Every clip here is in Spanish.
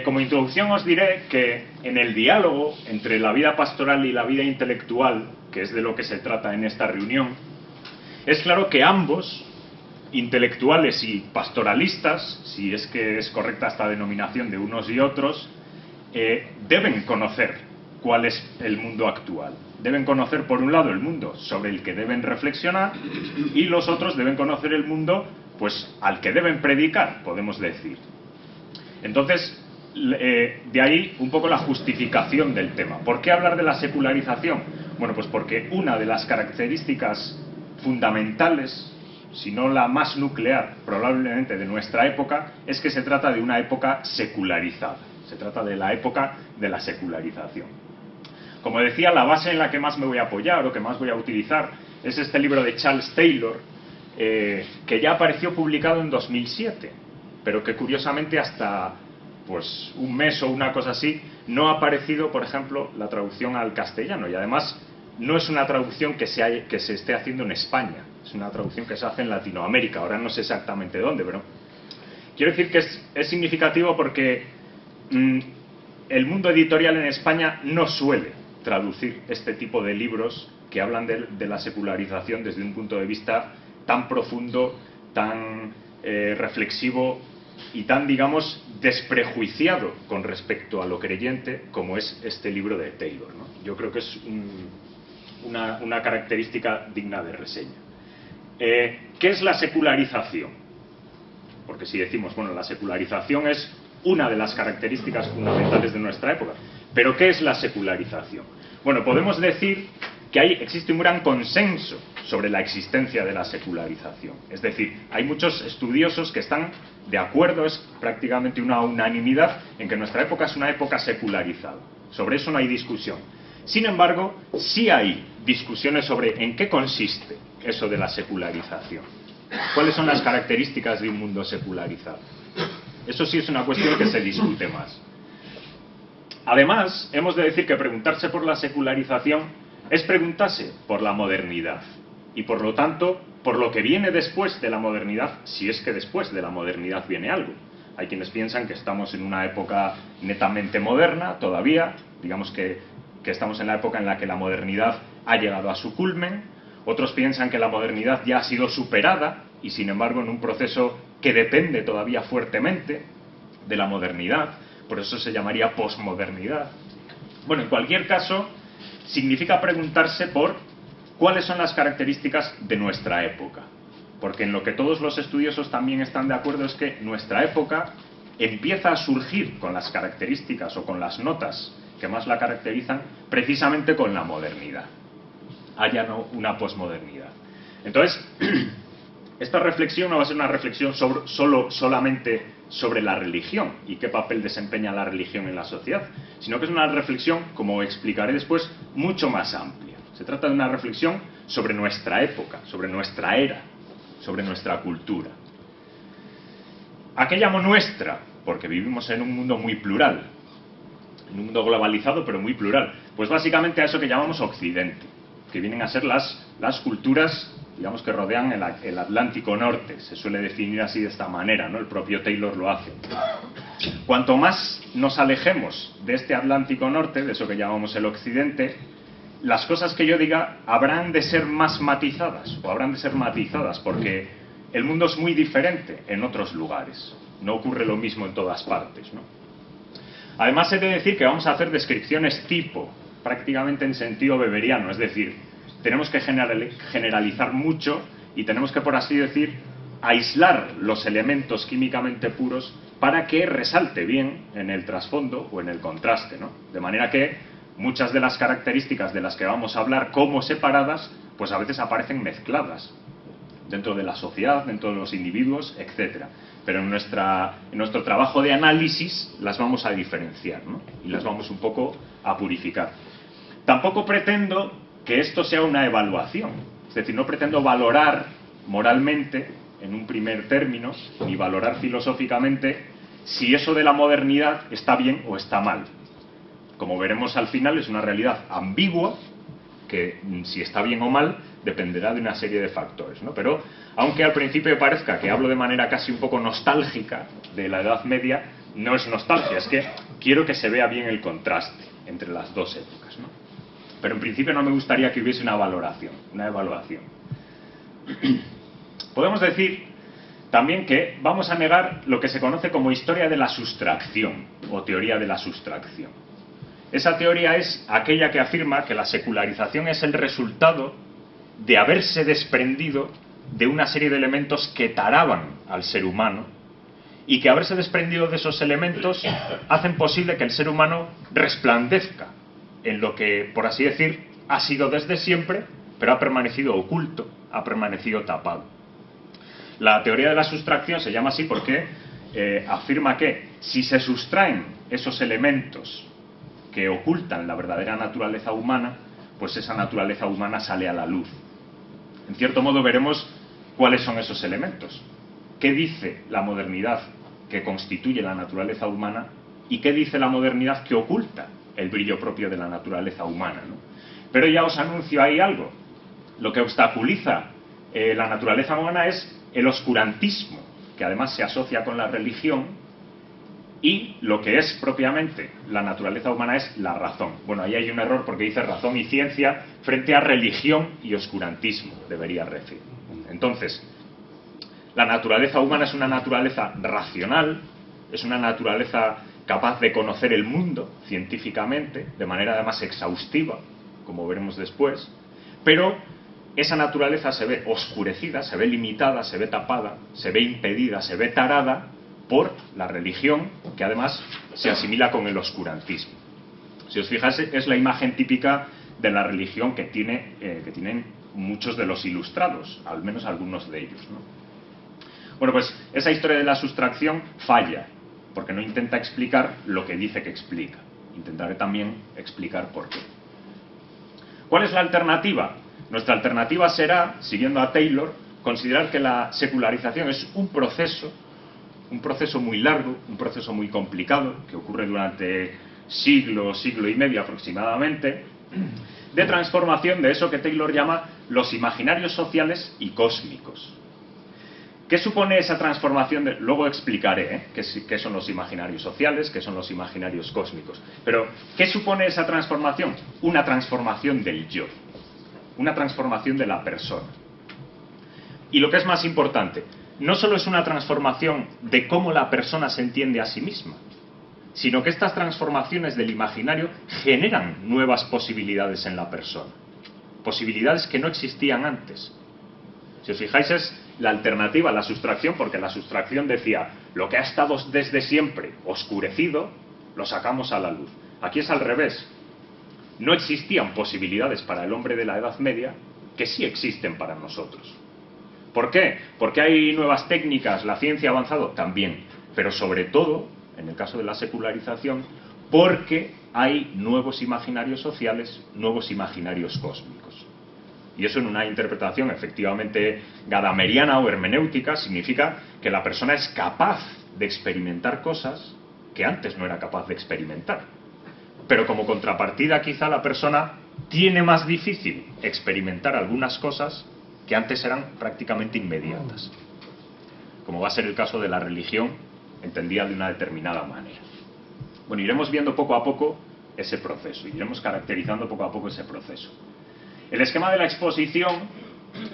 Como introducción os diré que en el diálogo entre la vida pastoral y la vida intelectual, que es de lo que se trata en esta reunión, es claro que ambos, intelectuales y pastoralistas, si es que es correcta esta denominación de unos y otros, deben conocer cuál es el mundo actual. Deben conocer, por un lado, el mundo sobre el que deben reflexionar, y los otros deben conocer el mundo, pues, al que deben predicar, podemos decir. Entonces, de ahí un poco la justificación del tema. ¿Por qué hablar de la secularización? Bueno, pues porque una de las características fundamentales, si no la más nuclear probablemente de nuestra época, es que se trata de una época secularizada. Se trata de la época de la secularización. Como decía, la base en la que más me voy a apoyar o que más voy a utilizar es este libro de Charles Taylor, que ya apareció publicado en 2007, pero que curiosamente hasta pues un mes o una cosa así no ha aparecido, por ejemplo, la traducción al castellano, y además no es una traducción que se esté haciendo en España, es una traducción que se hace en Latinoamérica. Ahora no sé exactamente dónde, pero quiero decir que es significativo porque el mundo editorial en España no suele traducir este tipo de libros que hablan de la secularización desde un punto de vista tan profundo, tan reflexivo y tan, digamos, desprejuiciado con respecto a lo creyente como es este libro de Taylor, ¿no? Yo creo que es una característica digna de reseña. ¿Qué es la secularización? Porque si decimos, bueno, la secularización es una de las características fundamentales de nuestra época, pero ¿qué es la secularización? Bueno, podemos decir que existe un gran consenso sobre la existencia de la secularización. Es decir, hay muchos estudiosos que están de acuerdo, es prácticamente una unanimidad en que nuestra época es una época secularizada. Sobre eso no hay discusión. Sin embargo, sí hay discusiones sobre en qué consiste eso de la secularización. ¿Cuáles son las características de un mundo secularizado? Eso sí es una cuestión que se discute más. Además, hemos de decir que preguntarse por la secularización es preguntarse por la modernidad y, por lo tanto, por lo que viene después de la modernidad, si es que después de la modernidad viene algo. Hay quienes piensan que estamos en una época netamente moderna todavía, digamos que estamos en la época en la que la modernidad ha llegado a su culmen. Otros piensan que la modernidad ya ha sido superada y, sin embargo, en un proceso que depende todavía fuertemente de la modernidad. Por eso se llamaría posmodernidad. Bueno, en cualquier caso, significa preguntarse por cuáles son las características de nuestra época. Porque en lo que todos los estudiosos también están de acuerdo es que nuestra época empieza a surgir con las características o con las notas que más la caracterizan precisamente con la modernidad. Haya no una posmodernidad. Entonces, esta reflexión no va a ser una reflexión solamente sobre la religión y qué papel desempeña la religión en la sociedad, sino que es una reflexión, como explicaré después, mucho más amplia. Se trata de una reflexión sobre nuestra época, sobre nuestra era, sobre nuestra cultura. ¿A qué llamo nuestra? Porque vivimos en un mundo muy plural, en un mundo globalizado pero muy plural. Pues básicamente a eso que llamamos Occidente, que vienen a ser las culturas, digamos, que rodean el Atlántico Norte. Se suele definir así de esta manera, ¿no? El propio Taylor lo hace. Cuanto más nos alejemos de este Atlántico Norte, de eso que llamamos el Occidente, las cosas que yo diga habrán de ser más matizadas, o habrán de ser matizadas, porque el mundo es muy diferente en otros lugares. No ocurre lo mismo en todas partes, ¿no? Además, he de decir que vamos a hacer descripciones tipo, prácticamente en sentido weberiano, es decir, tenemos que generalizar mucho y tenemos que, por así decir, aislar los elementos químicamente puros para que resalte bien en el trasfondo o en el contraste, ¿no? De manera que muchas de las características de las que vamos a hablar como separadas, pues a veces aparecen mezcladas dentro de la sociedad, dentro de los individuos, etc. Pero en nuestro trabajo de análisis las vamos a diferenciar, ¿no? Y las vamos un poco a purificar. Tampoco pretendo que esto sea una evaluación, es decir, no pretendo valorar moralmente, en un primer término, ni valorar filosóficamente si eso de la modernidad está bien o está mal. Como veremos al final, es una realidad ambigua, que si está bien o mal dependerá de una serie de factores, ¿no? Pero, aunque al principio parezca que hablo de manera casi un poco nostálgica de la Edad Media, no es nostalgia, es que quiero que se vea bien el contraste entre las dos épocas, ¿no? Pero en principio no me gustaría que hubiese una valoración, una evaluación. Podemos decir también que vamos a negar lo que se conoce como historia de la sustracción o teoría de la sustracción. Esa teoría es aquella que afirma que la secularización es el resultado de haberse desprendido de una serie de elementos que taraban al ser humano y que haberse desprendido de esos elementos hacen posible que el ser humano resplandezca en lo que, por así decir, ha sido desde siempre, pero ha permanecido oculto, ha permanecido tapado. La teoría de la sustracción se llama así porque afirma que si se sustraen esos elementos que ocultan la verdadera naturaleza humana, pues esa naturaleza humana sale a la luz. En cierto modo veremos cuáles son esos elementos. ¿Qué dice la modernidad que constituye la naturaleza humana y qué dice la modernidad que oculta el brillo propio de la naturaleza humana, ¿no? Pero ya os anuncio ahí algo. Lo que obstaculiza la naturaleza humana es el oscurantismo, que además se asocia con la religión, y lo que es propiamente la naturaleza humana es la razón. Bueno, ahí hay un error porque dice razón y ciencia frente a religión y oscurantismo, debería decir. Entonces, la naturaleza humana es una naturaleza racional, es una naturaleza capaz de conocer el mundo científicamente, de manera además exhaustiva, como veremos después, pero esa naturaleza se ve oscurecida, se ve limitada, se ve tapada, se ve impedida, se ve tarada por la religión, que además se asimila con el oscurantismo. Si os fijáis, es la imagen típica de la religión que tienen muchos de los ilustrados, al menos algunos de ellos, ¿no? Bueno, pues esa historia de la sustracción falla, porque no intenta explicar lo que dice que explica. Intentaré también explicar por qué. ¿Cuál es la alternativa? Nuestra alternativa será, siguiendo a Taylor, considerar que la secularización es un proceso muy largo, un proceso muy complicado, que ocurre durante siglo y medio aproximadamente, de transformación de eso que Taylor llama los imaginarios sociales y cósmicos. ¿Qué supone esa transformación? Luego explicaré qué son los imaginarios sociales, qué son los imaginarios cósmicos. Pero, ¿qué supone esa transformación? Una transformación del yo, una transformación de la persona. Y lo que es más importante, no solo es una transformación de cómo la persona se entiende a sí misma, sino que estas transformaciones del imaginario generan nuevas posibilidades en la persona. Posibilidades que no existían antes. Si os fijáis, es la alternativa a la sustracción, porque la sustracción decía, lo que ha estado desde siempre oscurecido, lo sacamos a la luz. Aquí es al revés. No existían posibilidades para el hombre de la Edad Media que sí existen para nosotros. ¿Por qué? Porque hay nuevas técnicas, la ciencia ha avanzado también, pero sobre todo, en el caso de la secularización, porque hay nuevos imaginarios sociales, nuevos imaginarios cósmicos. Y eso en una interpretación efectivamente gadameriana o hermenéutica significa que la persona es capaz de experimentar cosas que antes no era capaz de experimentar. Pero como contrapartida quizá la persona tiene más difícil experimentar algunas cosas que antes eran prácticamente inmediatas. Como va a ser el caso de la religión, entendida de una determinada manera. Bueno, iremos viendo poco a poco ese proceso, iremos caracterizando poco a poco ese proceso. El esquema de la exposición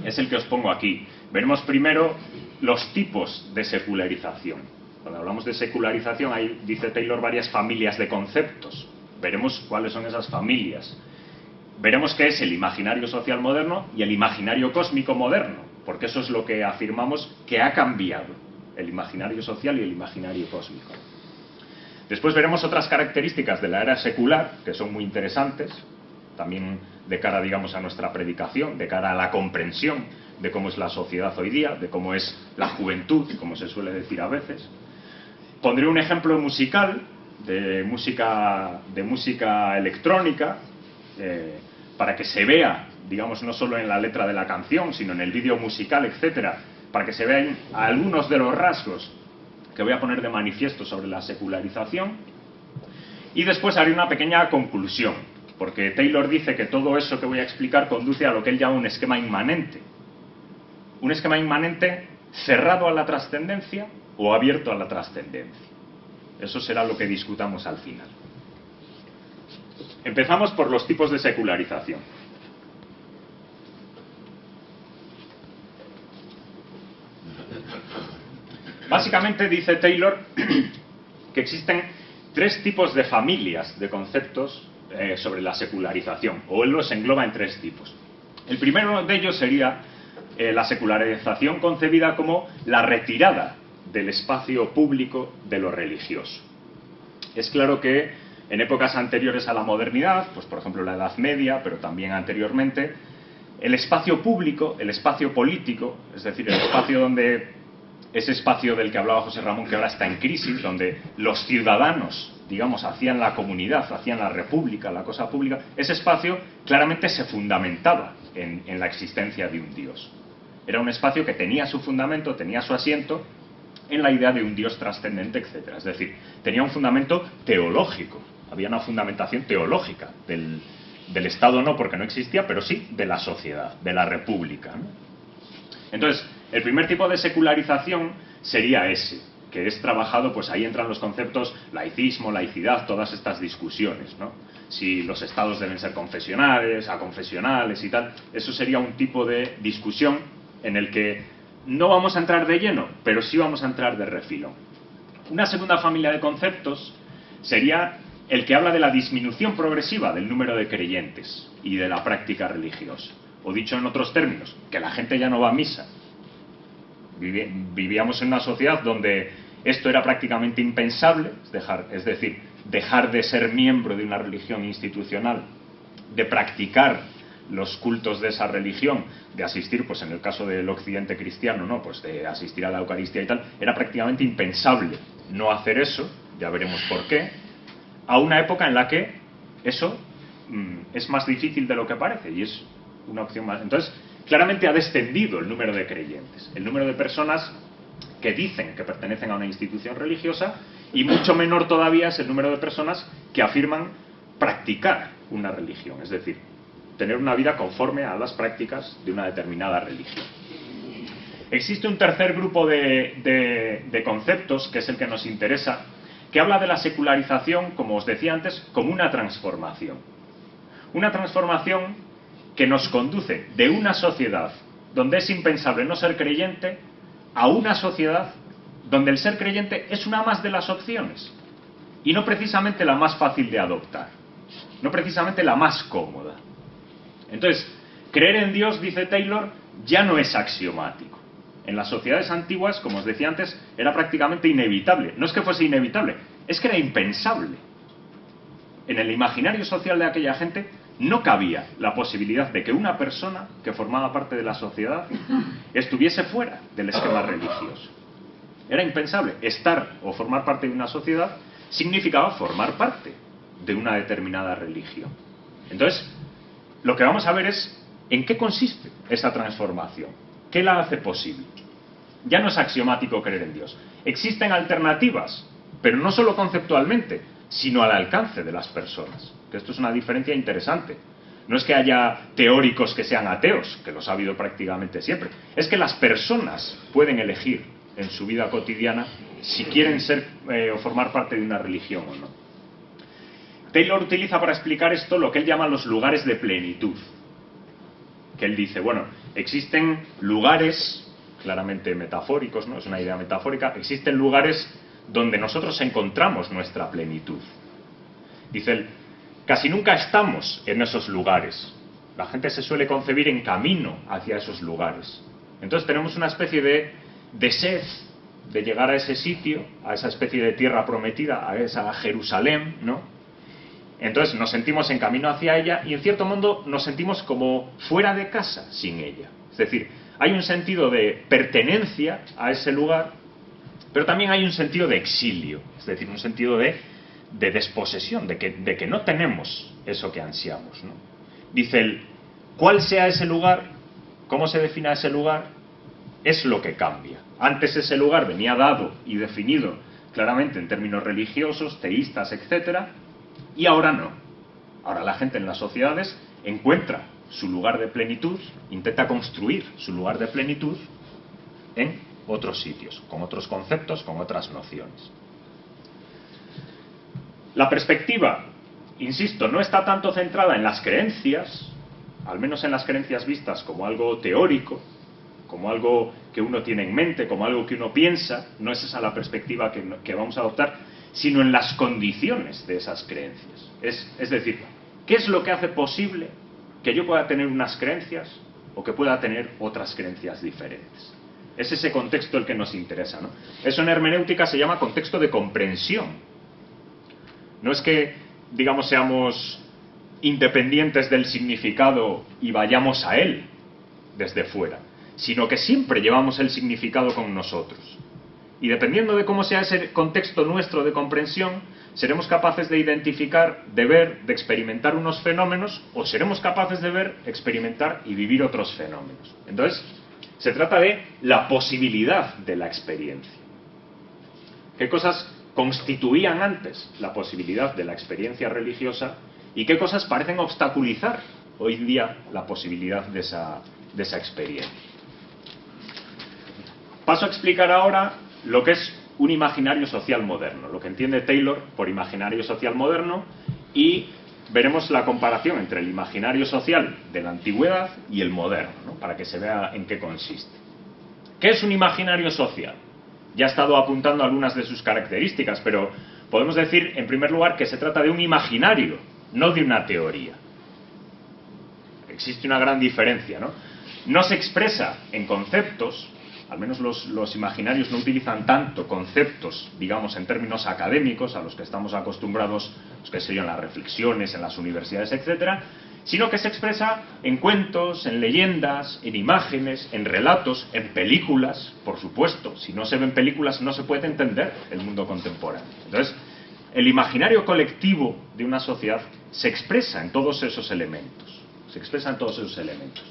es el que os pongo aquí. Veremos primero los tipos de secularización. Cuando hablamos de secularización, ahí dice Taylor varias familias de conceptos. Veremos cuáles son esas familias. Veremos qué es el imaginario social moderno y el imaginario cósmico moderno, porque eso es lo que afirmamos que ha cambiado, el imaginario social y el imaginario cósmico. Después veremos otras características de la era secular, que son muy interesantes, también de cara, digamos, a nuestra predicación, de cara a la comprensión de cómo es la sociedad hoy día, de cómo es la juventud, como se suele decir a veces. Pondré un ejemplo musical, de música electrónica, para que se vea, digamos, no solo en la letra de la canción, sino en el vídeo musical, etcétera, para que se vean algunos de los rasgos que voy a poner de manifiesto sobre la secularización. Y después haré una pequeña conclusión, porque Taylor dice que todo eso que voy a explicar conduce a lo que él llama un esquema inmanente. Un esquema inmanente cerrado a la trascendencia o abierto a la trascendencia. Eso será lo que discutamos al final. Empezamos por los tipos de secularización. Básicamente dice Taylor que existen tres tipos de familias de conceptos sobre la secularización, o él los engloba en tres tipos. El primero de ellos sería la secularización concebida como la retirada del espacio público de lo religioso. Es claro que en épocas anteriores a la modernidad, pues por ejemplo la Edad Media, pero también anteriormente, el espacio público, el espacio político, es decir, el espacio donde ese espacio del que hablaba José Ramón, que ahora está en crisis, donde los ciudadanos, digamos, hacían la comunidad, hacían la república, la cosa pública, ese espacio claramente se fundamentaba en la existencia de un Dios. Era un espacio que tenía su fundamento, tenía su asiento en la idea de un Dios trascendente, etc. Es decir, tenía un fundamento teológico, había una fundamentación teológica del Estado, no porque no existía, pero sí de la sociedad, de la república, ¿no? Entonces, el primer tipo de secularización sería ese, que es trabajado, pues ahí entran los conceptos laicismo, laicidad, todas estas discusiones, ¿no? Si los estados deben ser confesionales, aconfesionales y tal, eso sería un tipo de discusión en el que no vamos a entrar de lleno, pero sí vamos a entrar de refilón. Una segunda familia de conceptos sería el que habla de la disminución progresiva del número de creyentes y de la práctica religiosa. O dicho en otros términos, que la gente ya no va a misa. Vivíamos en una sociedad donde esto era prácticamente impensable, es decir, dejar de ser miembro de una religión institucional, de practicar los cultos de esa religión, de asistir, pues en el caso del occidente cristiano, ¿no? Pues de asistir a la Eucaristía y tal, era prácticamente impensable no hacer eso, ya veremos por qué, a una época en la que eso es más difícil de lo que parece y es una opción más. Entonces, claramente ha descendido el número de creyentes, el número de personas que dicen que pertenecen a una institución religiosa, y mucho menor todavía es el número de personas que afirman practicar una religión, es decir, tener una vida conforme a las prácticas de una determinada religión. Existe un tercer grupo de conceptos, que es el que nos interesa, que habla de la secularización, como os decía antes, como una transformación. Una transformación que nos conduce de una sociedad donde es impensable no ser creyente a una sociedad donde el ser creyente es una más de las opciones y no precisamente la más fácil de adoptar, no precisamente la más cómoda. Entonces, creer en Dios, dice Taylor, ya no es axiomático. En las sociedades antiguas, como os decía antes, era prácticamente inevitable. No es que fuese inevitable, es que era impensable. En el imaginario social de aquella gente no cabía la posibilidad de que una persona que formaba parte de la sociedad estuviese fuera del esquema religioso. Era impensable. Estar o formar parte de una sociedad significaba formar parte de una determinada religión. Entonces, lo que vamos a ver es en qué consiste esa transformación, qué la hace posible. Ya no es axiomático creer en Dios. Existen alternativas, pero no solo conceptualmente, sino al alcance de las personas. Que esto es una diferencia interesante. No es que haya teóricos que sean ateos, que los ha habido prácticamente siempre. Es que las personas pueden elegir en su vida cotidiana si quieren ser o formar parte de una religión o no. Taylor utiliza para explicar esto lo que él llama los lugares de plenitud. Que él dice, bueno, existen lugares, claramente metafóricos, ¿no? Es una idea metafórica, existen lugares donde nosotros encontramos nuestra plenitud. Dice él, casi nunca estamos en esos lugares. La gente se suele concebir en camino hacia esos lugares. Entonces tenemos una especie de sed de llegar a ese sitio, a esa especie de tierra prometida, a esa Jerusalén, ¿no? Entonces nos sentimos en camino hacia ella y en cierto modo nos sentimos como fuera de casa sin ella. Es decir, hay un sentido de pertenencia a ese lugar, pero también hay un sentido de exilio, es decir, un sentido de desposesión, de que no tenemos eso que ansiamos, ¿no? Dice él, cuál sea ese lugar, cómo se defina ese lugar, es lo que cambia. Antes ese lugar venía dado y definido claramente en términos religiosos, teístas, etcétera, y ahora no. Ahora la gente en las sociedades encuentra su lugar de plenitud, intenta construir su lugar de plenitud en otros sitios, con otros conceptos, con otras nociones. La perspectiva, insisto, no está tanto centrada en las creencias, al menos en las creencias vistas como algo teórico, como algo que uno tiene en mente, como algo que uno piensa. No es esa la perspectiva que vamos a adoptar, sino en las condiciones de esas creencias. Es decir, ¿qué es lo que hace posible que yo pueda tener unas creencias o que pueda tener otras creencias diferentes? Es ese contexto el que nos interesa, ¿no? Eso en hermenéutica se llama contexto de comprensión. No es que, digamos, seamos independientes del significado y vayamos a él desde fuera, sino que siempre llevamos el significado con nosotros. Y dependiendo de cómo sea ese contexto nuestro de comprensión, seremos capaces de identificar, de ver, de experimentar unos fenómenos, o seremos capaces de ver, experimentar y vivir otros fenómenos. Entonces, se trata de la posibilidad de la experiencia. ¿Qué cosas constituían antes la posibilidad de la experiencia religiosa y qué cosas parecen obstaculizar hoy en día la posibilidad de esa experiencia? Paso a explicar ahora lo que es un imaginario social moderno, lo que entiende Taylor por imaginario social moderno, y veremos la comparación entre el imaginario social de la antigüedad y el moderno, ¿no? Para que se vea en qué consiste. ¿Qué es un imaginario social? Ya he estado apuntando algunas de sus características, pero podemos decir, en primer lugar, que se trata de un imaginario, no de una teoría. Existe una gran diferencia, ¿no? No se expresa en conceptos. Al menos los imaginarios no utilizan tanto conceptos, digamos, en términos académicos, a los que estamos acostumbrados, pues, qué sé yo, en las reflexiones, en las universidades, etcétera, sino que se expresa en cuentos, en leyendas, en imágenes, en relatos, en películas, por supuesto. Si no se ven películas no se puede entender el mundo contemporáneo. Entonces, el imaginario colectivo de una sociedad se expresa en todos esos elementos. Se expresa en todos esos elementos.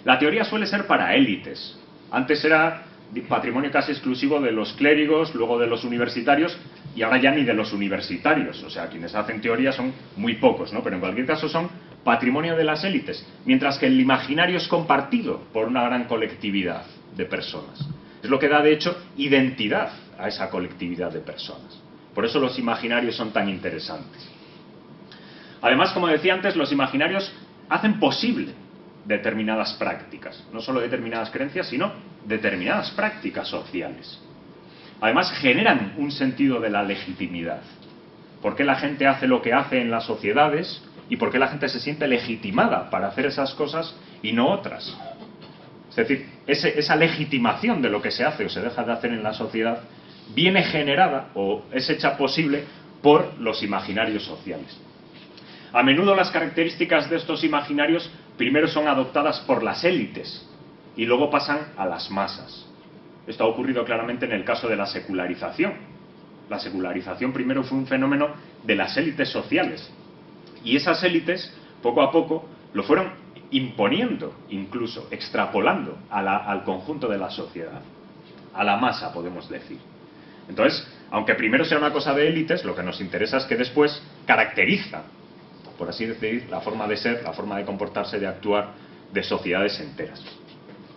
La teoría suele ser para élites. Antes era patrimonio casi exclusivo de los clérigos, luego de los universitarios, y ahora ya ni de los universitarios. O sea, quienes hacen teoría son muy pocos, ¿no? Pero en cualquier caso son patrimonio de las élites, mientras que el imaginario es compartido por una gran colectividad de personas. Es lo que da, de hecho, identidad a esa colectividad de personas. Por eso los imaginarios son tan interesantes. Además, como decía antes, los imaginarios hacen posible determinadas prácticas, no solo determinadas creencias, sino determinadas prácticas sociales. Además, generan un sentido de la legitimidad. ¿Por qué la gente hace lo que hace en las sociedades y por qué la gente se siente legitimada para hacer esas cosas y no otras? Es decir, esa legitimación de lo que se hace o se deja de hacer en la sociedad viene generada o es hecha posible por los imaginarios sociales. A menudo las características de estos imaginarios primero son adoptadas por las élites y luego pasan a las masas. Esto ha ocurrido claramente en el caso de la secularización. La secularización primero fue un fenómeno de las élites sociales y esas élites poco a poco lo fueron imponiendo, incluso extrapolando al conjunto de la sociedad, a la masa, podemos decir. Entonces, aunque primero sea una cosa de élites, lo que nos interesa es que después caracteriza, por así decir, la forma de ser, la forma de comportarse, de actuar de sociedades enteras.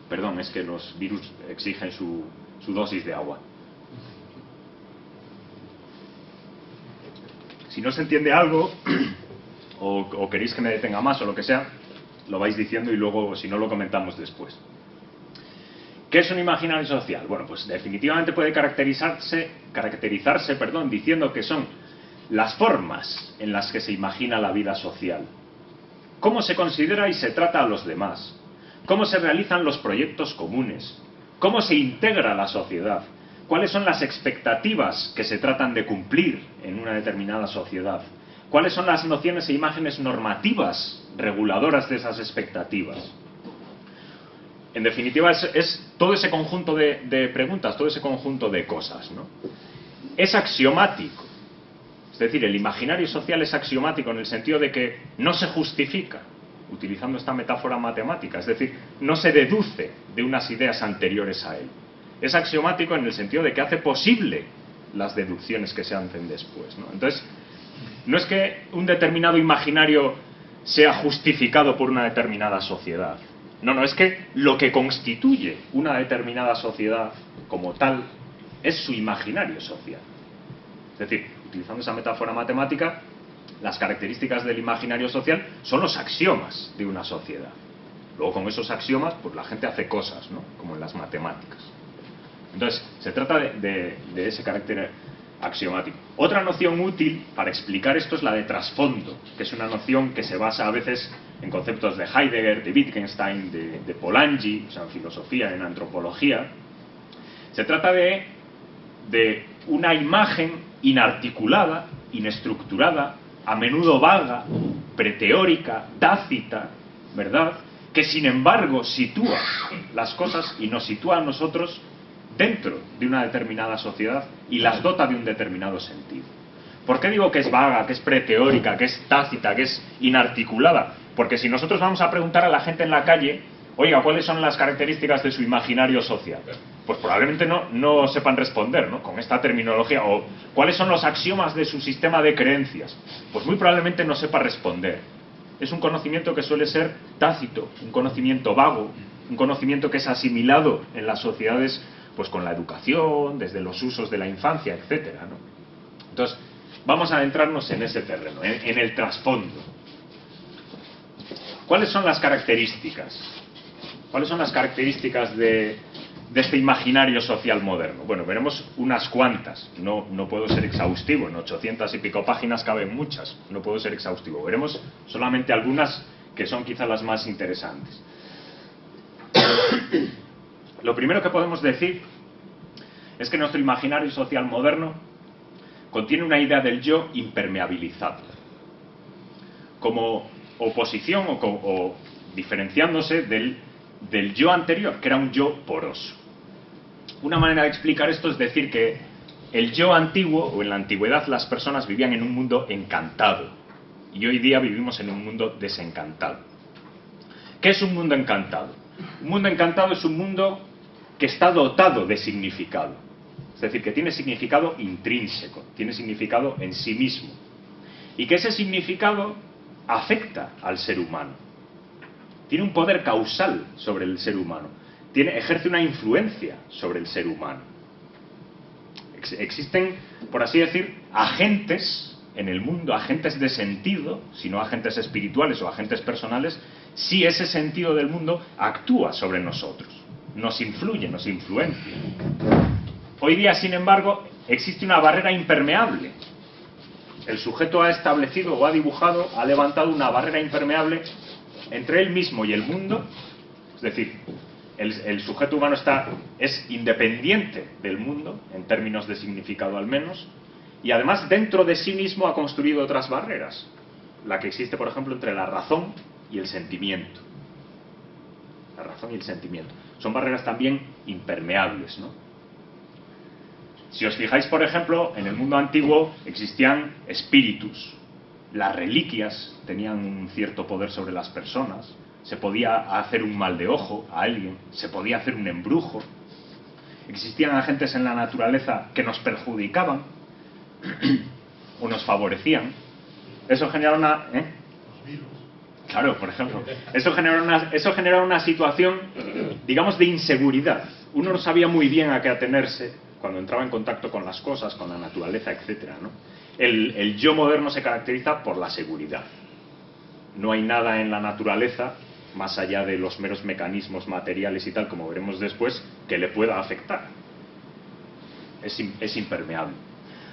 Perdón, es que los virus exigen su dosis de agua. Si no se entiende algo, o queréis que me detenga más o lo que sea, lo vais diciendo y luego, si no, lo comentamos después. ¿Qué es un imaginario social? Bueno, pues definitivamente puede caracterizarse, diciendo que son las formas en las que se imagina la vida social, cómo se considera y se trata a los demás, cómo se realizan los proyectos comunes, cómo se integra la sociedad, cuáles son las expectativas que se tratan de cumplir en una determinada sociedad, cuáles son las nociones e imágenes normativas reguladoras de esas expectativas. En definitiva, es todo ese conjunto de preguntas, todo ese conjunto de cosas, ¿no? Es axiomático. Es decir, el imaginario social es axiomático en el sentido de que no se justifica, utilizando esta metáfora matemática, es decir, no se deduce de unas ideas anteriores a él. Es axiomático en el sentido de que hace posible las deducciones que se hacen después, ¿no? Entonces, no es que un determinado imaginario sea justificado por una determinada sociedad. No, es que lo que constituye una determinada sociedad como tal es su imaginario social. Es decir, utilizando esa metáfora matemática, las características del imaginario social son los axiomas de una sociedad. Luego con esos axiomas, pues la gente hace cosas, ¿no? Como en las matemáticas. Entonces, se trata de ese carácter axiomático. Otra noción útil para explicar esto es la de trasfondo, que es una noción que se basa a veces en conceptos de Heidegger, de Wittgenstein, de Polanyi, o sea, en filosofía, en antropología. Se trata de una imagen inarticulada, inestructurada, a menudo vaga, preteórica, tácita, ¿verdad?, que sin embargo sitúa las cosas y nos sitúa a nosotros dentro de una determinada sociedad y las dota de un determinado sentido. ¿Por qué digo que es vaga, que es preteórica, que es tácita, que es inarticulada? Porque si nosotros vamos a preguntar a la gente en la calle, oiga, ¿cuáles son las características de su imaginario social? Pues probablemente no sepan responder, ¿no?, con esta terminología. O ¿cuáles son los axiomas de su sistema de creencias? Pues muy probablemente no sepa responder. Es un conocimiento que suele ser tácito, un conocimiento vago, un conocimiento que es asimilado en las sociedades pues con la educación, desde los usos de la infancia, etcétera, ¿no? Entonces, vamos a adentrarnos en ese terreno, en el trasfondo. ¿Cuáles son las características? ¿Cuáles son las características de este imaginario social moderno? Bueno, veremos unas cuantas. No puedo ser exhaustivo. En 800 y pico páginas caben muchas. No puedo ser exhaustivo. Veremos solamente algunas que son quizá las más interesantes. Lo primero que podemos decir es que nuestro imaginario social moderno contiene una idea del yo impermeabilizado, como oposición o diferenciándose del yo anterior, que era un yo poroso. Una manera de explicar esto es decir que el yo antiguo, o en la antigüedad, las personas vivían en un mundo encantado, y hoy día vivimos en un mundo desencantado. ¿Qué es un mundo encantado? Un mundo encantado es un mundo que está dotado de significado, es decir, que tiene significado intrínseco, tiene significado en sí mismo, y que ese significado afecta al ser humano, tiene un poder causal sobre el ser humano, ejerce una influencia sobre el ser humano. Existen, por así decir, agentes en el mundo, agentes de sentido, si no agentes espirituales o agentes personales, si ese sentido del mundo actúa sobre nosotros, nos influye, nos influencia. Hoy día, sin embargo, existe una barrera impermeable. El sujeto ha establecido o ha dibujado, ha levantado una barrera impermeable entre él mismo y el mundo. Es decir, el sujeto humano es independiente del mundo, en términos de significado al menos, y además dentro de sí mismo ha construido otras barreras. La que existe, por ejemplo, entre la razón y el sentimiento. La razón y el sentimiento. Son barreras también impermeables, ¿no? Si os fijáis, por ejemplo, en el mundo antiguo existían espíritus. Las reliquias tenían un cierto poder sobre las personas. Se podía hacer un mal de ojo a alguien, se podía hacer un embrujo. Existían agentes en la naturaleza que nos perjudicaban o nos favorecían. Eso genera una... Claro, por ejemplo. Eso genera una situación, digamos, de inseguridad. Uno no sabía muy bien a qué atenerse cuando entraba en contacto con las cosas, con la naturaleza, etcétera, ¿no? El yo moderno se caracteriza por la seguridad. No hay nada en la naturaleza, más allá de los meros mecanismos materiales y tal, como veremos después, que le pueda afectar. Es impermeable.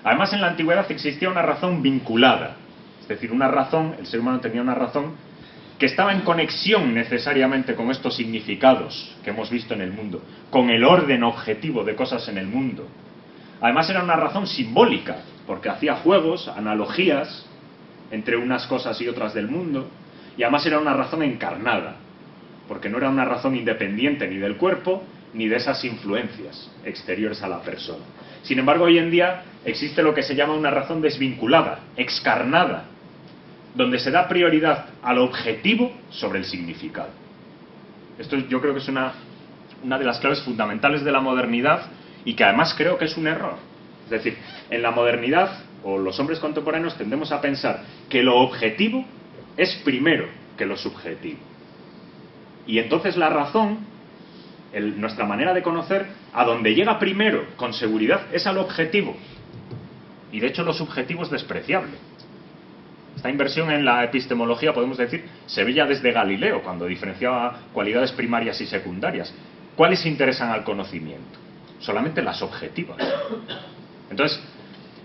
Además, en la antigüedad existía una razón vinculada. Es decir, una razón, el ser humano tenía una razón que estaba en conexión necesariamente con estos significados que hemos visto en el mundo, con el orden objetivo de cosas en el mundo. Además era una razón simbólica, porque hacía juegos, analogías entre unas cosas y otras del mundo, y además era una razón encarnada, porque no era una razón independiente ni del cuerpo ni de esas influencias exteriores a la persona. Sin embargo, hoy en día existe lo que se llama una razón desvinculada, excarnada, donde se da prioridad al objetivo sobre el significado. Esto yo creo que es una de las claves fundamentales de la modernidad y que además creo que es un error. Es decir, en la modernidad, o los hombres contemporáneos, tendemos a pensar que lo objetivo es primero que lo subjetivo. Y entonces la razón, nuestra manera de conocer, a donde llega primero, con seguridad, es al objetivo. y de hecho lo subjetivo es despreciable. Esta inversión en la epistemología, podemos decir, se veía desde Galileo, cuando diferenciaba cualidades primarias y secundarias. ¿Cuáles interesan al conocimiento? Solamente las objetivas. Entonces,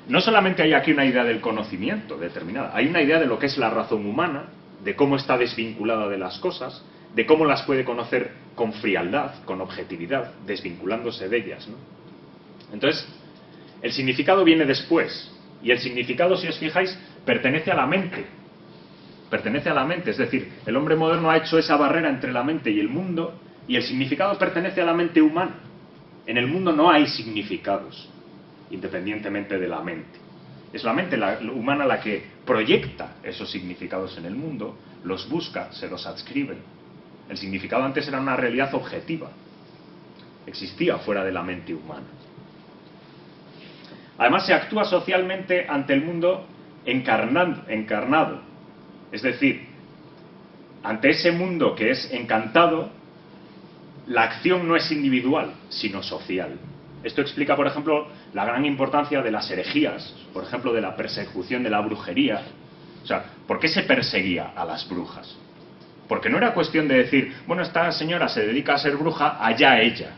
no solamente hay aquí una idea del conocimiento determinada, hay una idea de lo que es la razón humana, de cómo está desvinculada de las cosas, de cómo las puede conocer con frialdad, con objetividad, desvinculándose de ellas, ¿no? Entonces, el significado viene después, y el significado, si os fijáis, pertenece a la mente. Pertenece a la mente, es decir, el hombre moderno ha hecho esa barrera entre la mente y el mundo, y el significado pertenece a la mente humana. En el mundo no hay significados, independientemente de la mente. Es la mente humana la que proyecta esos significados en el mundo, los busca, se los adscribe. El significado antes era una realidad objetiva, existía fuera de la mente humana. Además, se actúa socialmente ante el mundo encarnado, es decir, ante ese mundo que es encantado, la acción no es individual, sino social. Esto explica, por ejemplo, la gran importancia de las herejías, por ejemplo, de la persecución de la brujería. O sea, ¿por qué se perseguía a las brujas? Porque no era cuestión de decir, bueno, esta señora se dedica a ser bruja, allá ella.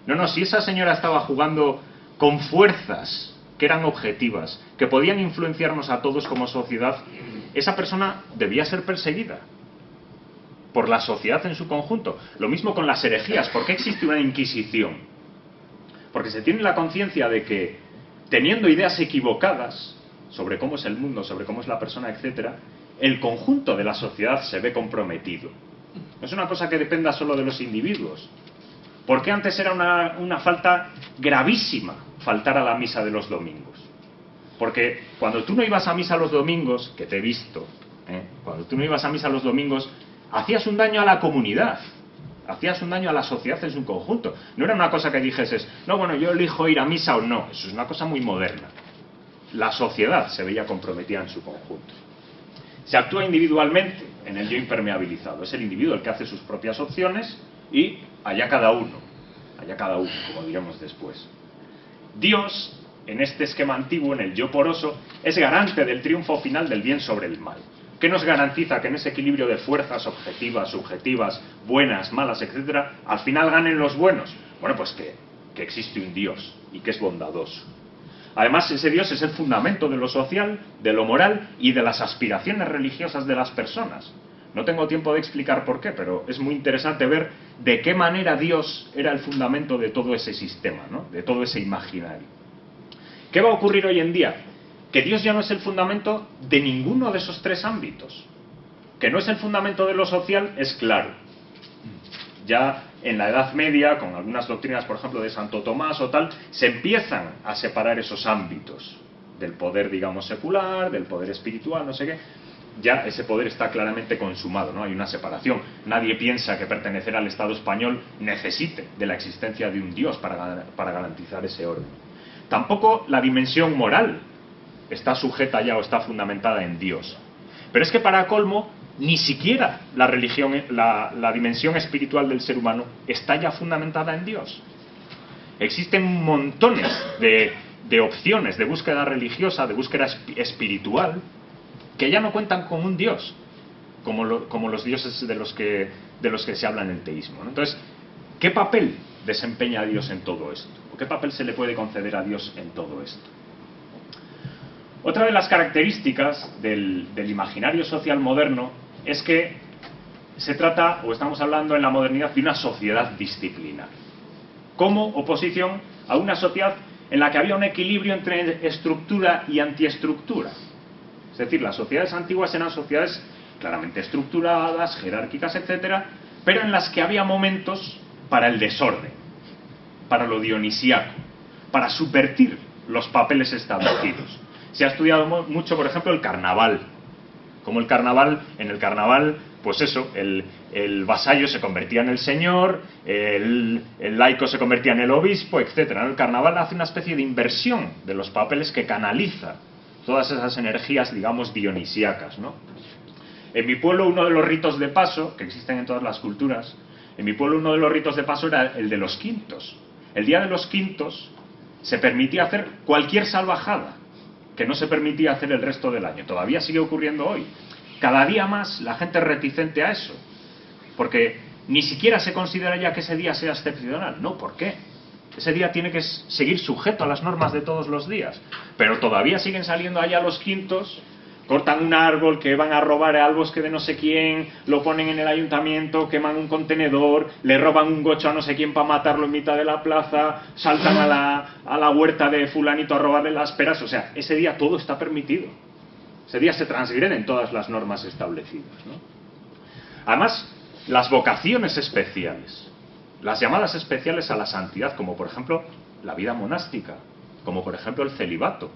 No, si esa señora estaba jugando con fuerzas que eran objetivas, que podían influenciarnos a todos como sociedad, esa persona debía ser perseguida por la sociedad en su conjunto. Lo mismo con las herejías. ¿Por qué existe una inquisición? Porque se tiene la conciencia de que, teniendo ideas equivocadas sobre cómo es el mundo, sobre cómo es la persona, etcétera, el conjunto de la sociedad se ve comprometido. No es una cosa que dependa solo de los individuos. Porque antes era una falta gravísima faltar a la misa de los domingos. Porque cuando tú no ibas a misa los domingos, que te he visto, cuando tú no ibas a misa los domingos, hacías un daño a la comunidad, hacías un daño a la sociedad en su conjunto. No era una cosa que dijeses, no, bueno, yo elijo ir a misa o no. Eso es una cosa muy moderna. La sociedad se veía comprometida en su conjunto. Se actúa individualmente en el yo impermeabilizado. Es el individuo el que hace sus propias opciones y allá cada uno, como diremos después. Dios, en este esquema antiguo, en el yo poroso, es garante del triunfo final del bien sobre el mal. ¿Qué nos garantiza que en ese equilibrio de fuerzas objetivas, subjetivas, buenas, malas, etcétera, al final ganen los buenos? Bueno, pues que existe un Dios y que es bondadoso. Además, ese Dios es el fundamento de lo social, de lo moral y de las aspiraciones religiosas de las personas. No tengo tiempo de explicar por qué, pero es muy interesante ver de qué manera Dios era el fundamento de todo ese sistema, ¿no? De todo ese imaginario. ¿Qué va a ocurrir hoy en día? Que Dios ya no es el fundamento de ninguno de esos tres ámbitos. Que no es el fundamento de lo social es claro. Ya en la Edad Media, con algunas doctrinas, por ejemplo, de Santo Tomás o tal, se empiezan a separar esos ámbitos del poder, digamos, secular, del poder espiritual, no sé qué. Ya ese poder está claramente consumado, ¿no? Hay una separación. Nadie piensa que pertenecer al Estado español necesite de la existencia de un Dios para garantizar ese orden. Tampoco la dimensión moral está sujeta ya o está fundamentada en Dios. Pero es que para colmo, ni siquiera la religión, la dimensión espiritual del ser humano está ya fundamentada en Dios. Existen montones de opciones de búsqueda religiosa, de búsqueda espiritual, que ya no cuentan con un Dios, como los dioses de los que se habla en el teísmo, ¿no? Entonces, ¿qué papel desempeña Dios en todo esto? ¿O qué papel se le puede conceder a Dios en todo esto? Otra de las características del imaginario social moderno es que se trata, o estamos hablando en la modernidad, de una sociedad disciplinar, como oposición a una sociedad en la que había un equilibrio entre estructura y antiestructura. Es decir, las sociedades antiguas eran sociedades claramente estructuradas, jerárquicas, etcétera, pero en las que había momentos para el desorden, para lo dionisíaco, para subvertir los papeles establecidos. Se ha estudiado mucho, por ejemplo, el carnaval. Como en el carnaval, pues eso, el vasallo se convertía en el señor, el laico se convertía en el obispo, etcétera. El carnaval hace una especie de inversión de los papeles que canaliza todas esas energías, digamos, dionisíacas, ¿no? En mi pueblo, uno de los ritos de paso, que existen en todas las culturas, en mi pueblo uno de los ritos de paso era el de los quintos. El día de los quintos se permitía hacer cualquier salvajada. que no se permitía hacer el resto del año. Todavía sigue ocurriendo hoy. Cada día más la gente es reticente a eso, porque ni siquiera se considera ya que ese día sea excepcional. No, ¿por qué? Ese día tiene que seguir sujeto a las normas de todos los días. Pero todavía siguen saliendo allá los quintos, cortan un árbol, que van a robar al bosque de no sé quién, lo ponen en el ayuntamiento, queman un contenedor, le roban un gocho a no sé quién para matarlo en mitad de la plaza, saltan a la huerta de fulanito a robarle las peras. O sea, ese día todo está permitido. Ese día se transgreden todas las normas establecidas, ¿no? Además, las vocaciones especiales, las llamadas especiales a la santidad, como por ejemplo la vida monástica, como por ejemplo el celibato,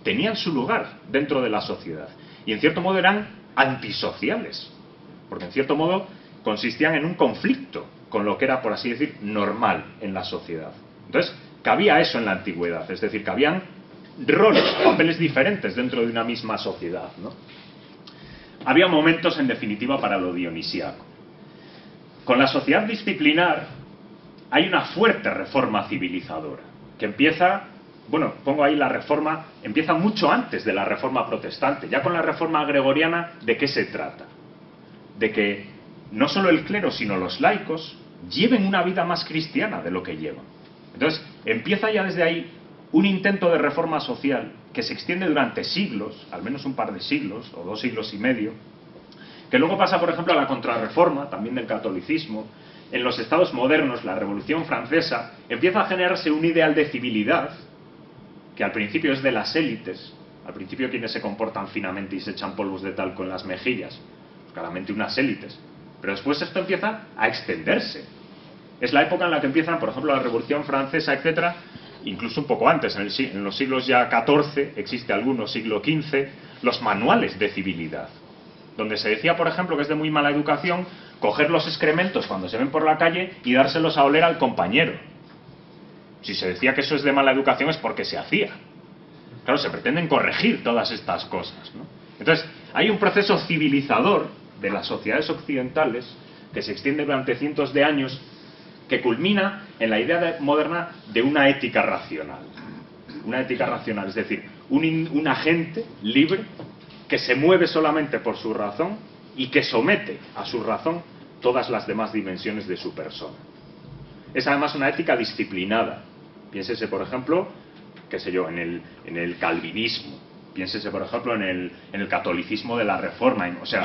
tenían su lugar dentro de la sociedad y en cierto modo eran antisociales, porque en cierto modo consistían en un conflicto con lo que era, por así decir, normal en la sociedad. Entonces, cabía eso en la antigüedad, es decir, cabían roles, papeles diferentes dentro de una misma sociedad, ¿no? Había momentos, en definitiva, para lo dionisíaco. Con la sociedad disciplinar hay una fuerte reforma civilizadora, que empieza, bueno, pongo ahí la reforma, empieza mucho antes de la reforma protestante. Ya con la reforma gregoriana, ¿de qué se trata? De que no solo el clero, sino los laicos lleven una vida más cristiana de lo que llevan. Entonces, empieza ya desde ahí un intento de reforma social que se extiende durante siglos, al menos un par de siglos, o 2 siglos y medio, que luego pasa, por ejemplo, a la contrarreforma, también del catolicismo. En los estados modernos, la Revolución Francesa, empieza a generarse un ideal de civilidad, que al principio es de las élites, al principio quienes se comportan finamente y se echan polvos de talco en las mejillas, pues claramente unas élites, pero después esto empieza a extenderse. Es la época en la que empiezan, por ejemplo, la Revolución Francesa, etcétera, incluso un poco antes, en los siglos ya XIV, existe algunos, siglo XV, los manuales de civilidad, donde se decía, por ejemplo, que es de muy mala educación coger los excrementos cuando se ven por la calle y dárselos a oler al compañero. Si se decía que eso es de mala educación es porque se hacía. Claro, se pretenden corregir todas estas cosas, ¿no? Entonces, hay un proceso civilizador de las sociedades occidentales que se extiende durante cientos de años, que culmina en la idea moderna de una ética racional. Una ética racional, es decir, un agente libre que se mueve solamente por su razón y que somete a su razón todas las demás dimensiones de su persona. Es además una ética disciplinada. Piénsese, por ejemplo, qué sé yo, en el calvinismo. Piénsese, por ejemplo, en el catolicismo de la Reforma. O sea,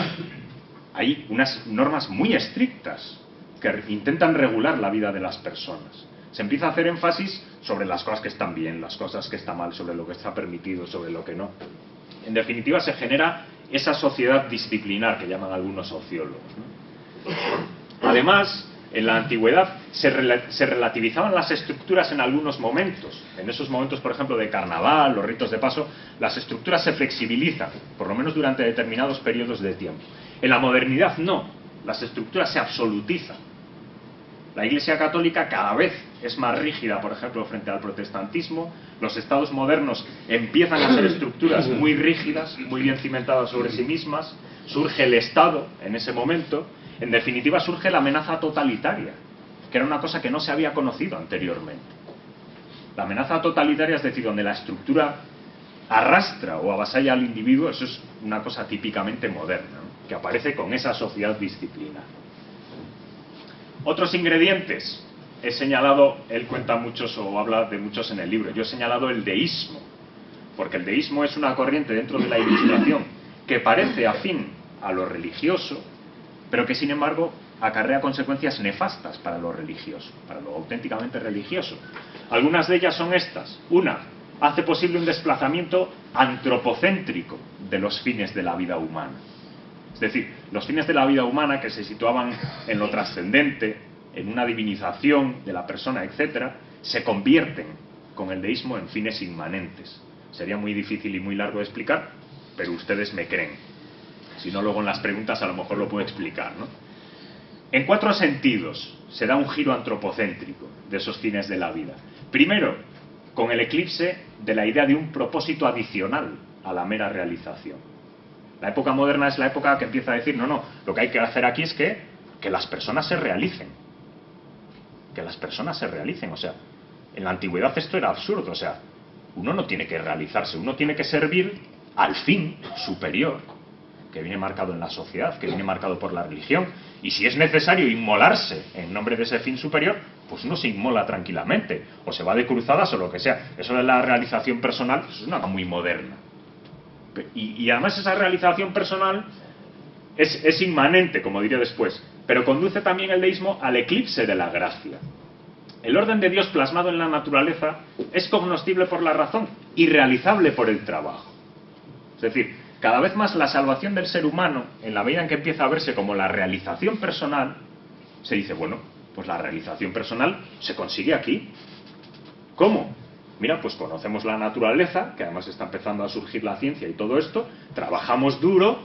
hay unas normas muy estrictas que intentan regular la vida de las personas. Se empieza a hacer énfasis sobre las cosas que están bien, las cosas que están mal, sobre lo que está permitido, sobre lo que no. En definitiva, se genera esa sociedad disciplinar que llaman algunos sociólogos, ¿no? Además, en la antigüedad se relativizaban las estructuras en algunos momentos. En esos momentos, por ejemplo, de carnaval, los ritos de paso, las estructuras se flexibilizan, por lo menos durante determinados periodos de tiempo. En la modernidad no, las estructuras se absolutizan. La Iglesia Católica cada vez es más rígida, por ejemplo, frente al protestantismo. Los estados modernos empiezan a ser estructuras muy rígidas, muy bien cimentadas sobre sí mismas. Surge el Estado en ese momento. En definitiva, surge la amenaza totalitaria, que era una cosa que no se había conocido anteriormente. La amenaza totalitaria, es decir, donde la estructura arrastra o avasalla al individuo, eso es una cosa típicamente moderna, ¿no?, que aparece con esa sociedad disciplinaria. Otros ingredientes, he señalado, él cuenta muchos o habla de muchos en el libro, yo he señalado el deísmo, porque el deísmo es una corriente dentro de la Ilustración que parece afín a lo religioso, pero que sin embargo acarrea consecuencias nefastas para lo religioso, para lo auténticamente religioso. Algunas de ellas son estas. Una, hace posible un desplazamiento antropocéntrico de los fines de la vida humana. Es decir, los fines de la vida humana que se situaban en lo trascendente, en una divinización de la persona, etc., se convierten con el deísmo en fines inmanentes. Sería muy difícil y muy largo de explicar, pero ustedes me creen. Si no, luego en las preguntas a lo mejor lo puedo explicar, ¿no? En 4 sentidos se da un giro antropocéntrico de esos fines de la vida. Primero, con el eclipse de la idea de un propósito adicional a la mera realización. La época moderna es la época que empieza a decir, no, lo que hay que hacer aquí es que las personas se realicen. Que las personas se realicen, o sea, en la antigüedad esto era absurdo, o sea, uno no tiene que realizarse, uno tiene que servir al fin superior, que viene marcado en la sociedad, que viene marcado por la religión, y si es necesario inmolarse en nombre de ese fin superior, pues uno se inmola tranquilamente, o se va de cruzadas o lo que sea. Eso de la realización personal es una cosa muy moderna. Y además esa realización personal es inmanente, como diré después, pero conduce también el deísmo al eclipse de la gracia. El orden de Dios plasmado en la naturaleza es cognoscible por la razón y realizable por el trabajo. Es decir, cada vez más la salvación del ser humano, en la medida en que empieza a verse como la realización personal, se dice, bueno, pues la realización personal se consigue aquí. ¿Cómo? Mira, pues conocemos la naturaleza, que además está empezando a surgir la ciencia y todo esto, trabajamos duro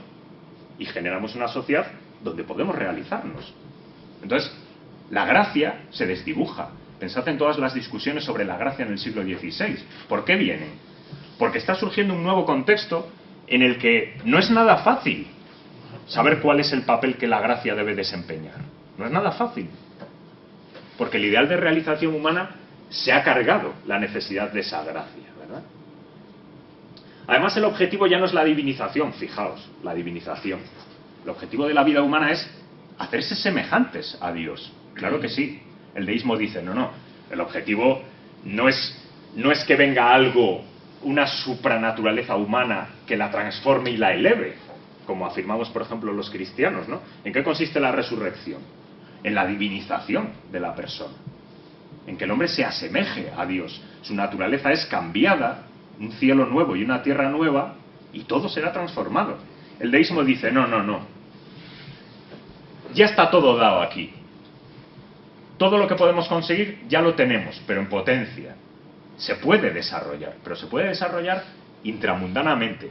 y generamos una sociedad donde podemos realizarnos. Entonces, la gracia se desdibuja. Pensad en todas las discusiones sobre la gracia en el siglo XVI. ¿Por qué vienen? Porque está surgiendo un nuevo contexto en el que no es nada fácil saber cuál es el papel que la gracia debe desempeñar. No es nada fácil. Porque el ideal de realización humana se ha cargado la necesidad de esa gracia, ¿verdad? Además, el objetivo ya no es la divinización, fijaos, la divinización. El objetivo de la vida humana es hacerse semejantes a Dios. Claro que sí. El deísmo dice, no, el objetivo no es que venga algo, una supranaturaleza humana que la transforme y la eleve, como afirmamos, por ejemplo, los cristianos, ¿no? ¿En qué consiste la resurrección? En la divinización de la persona, en que el hombre se asemeje a Dios. Su naturaleza es cambiada, un cielo nuevo y una tierra nueva, y todo será transformado. El deísmo dice, no. Ya está todo dado aquí. Todo lo que podemos conseguir ya lo tenemos, pero en potencia. Se puede desarrollar, pero se puede desarrollar intramundanamente.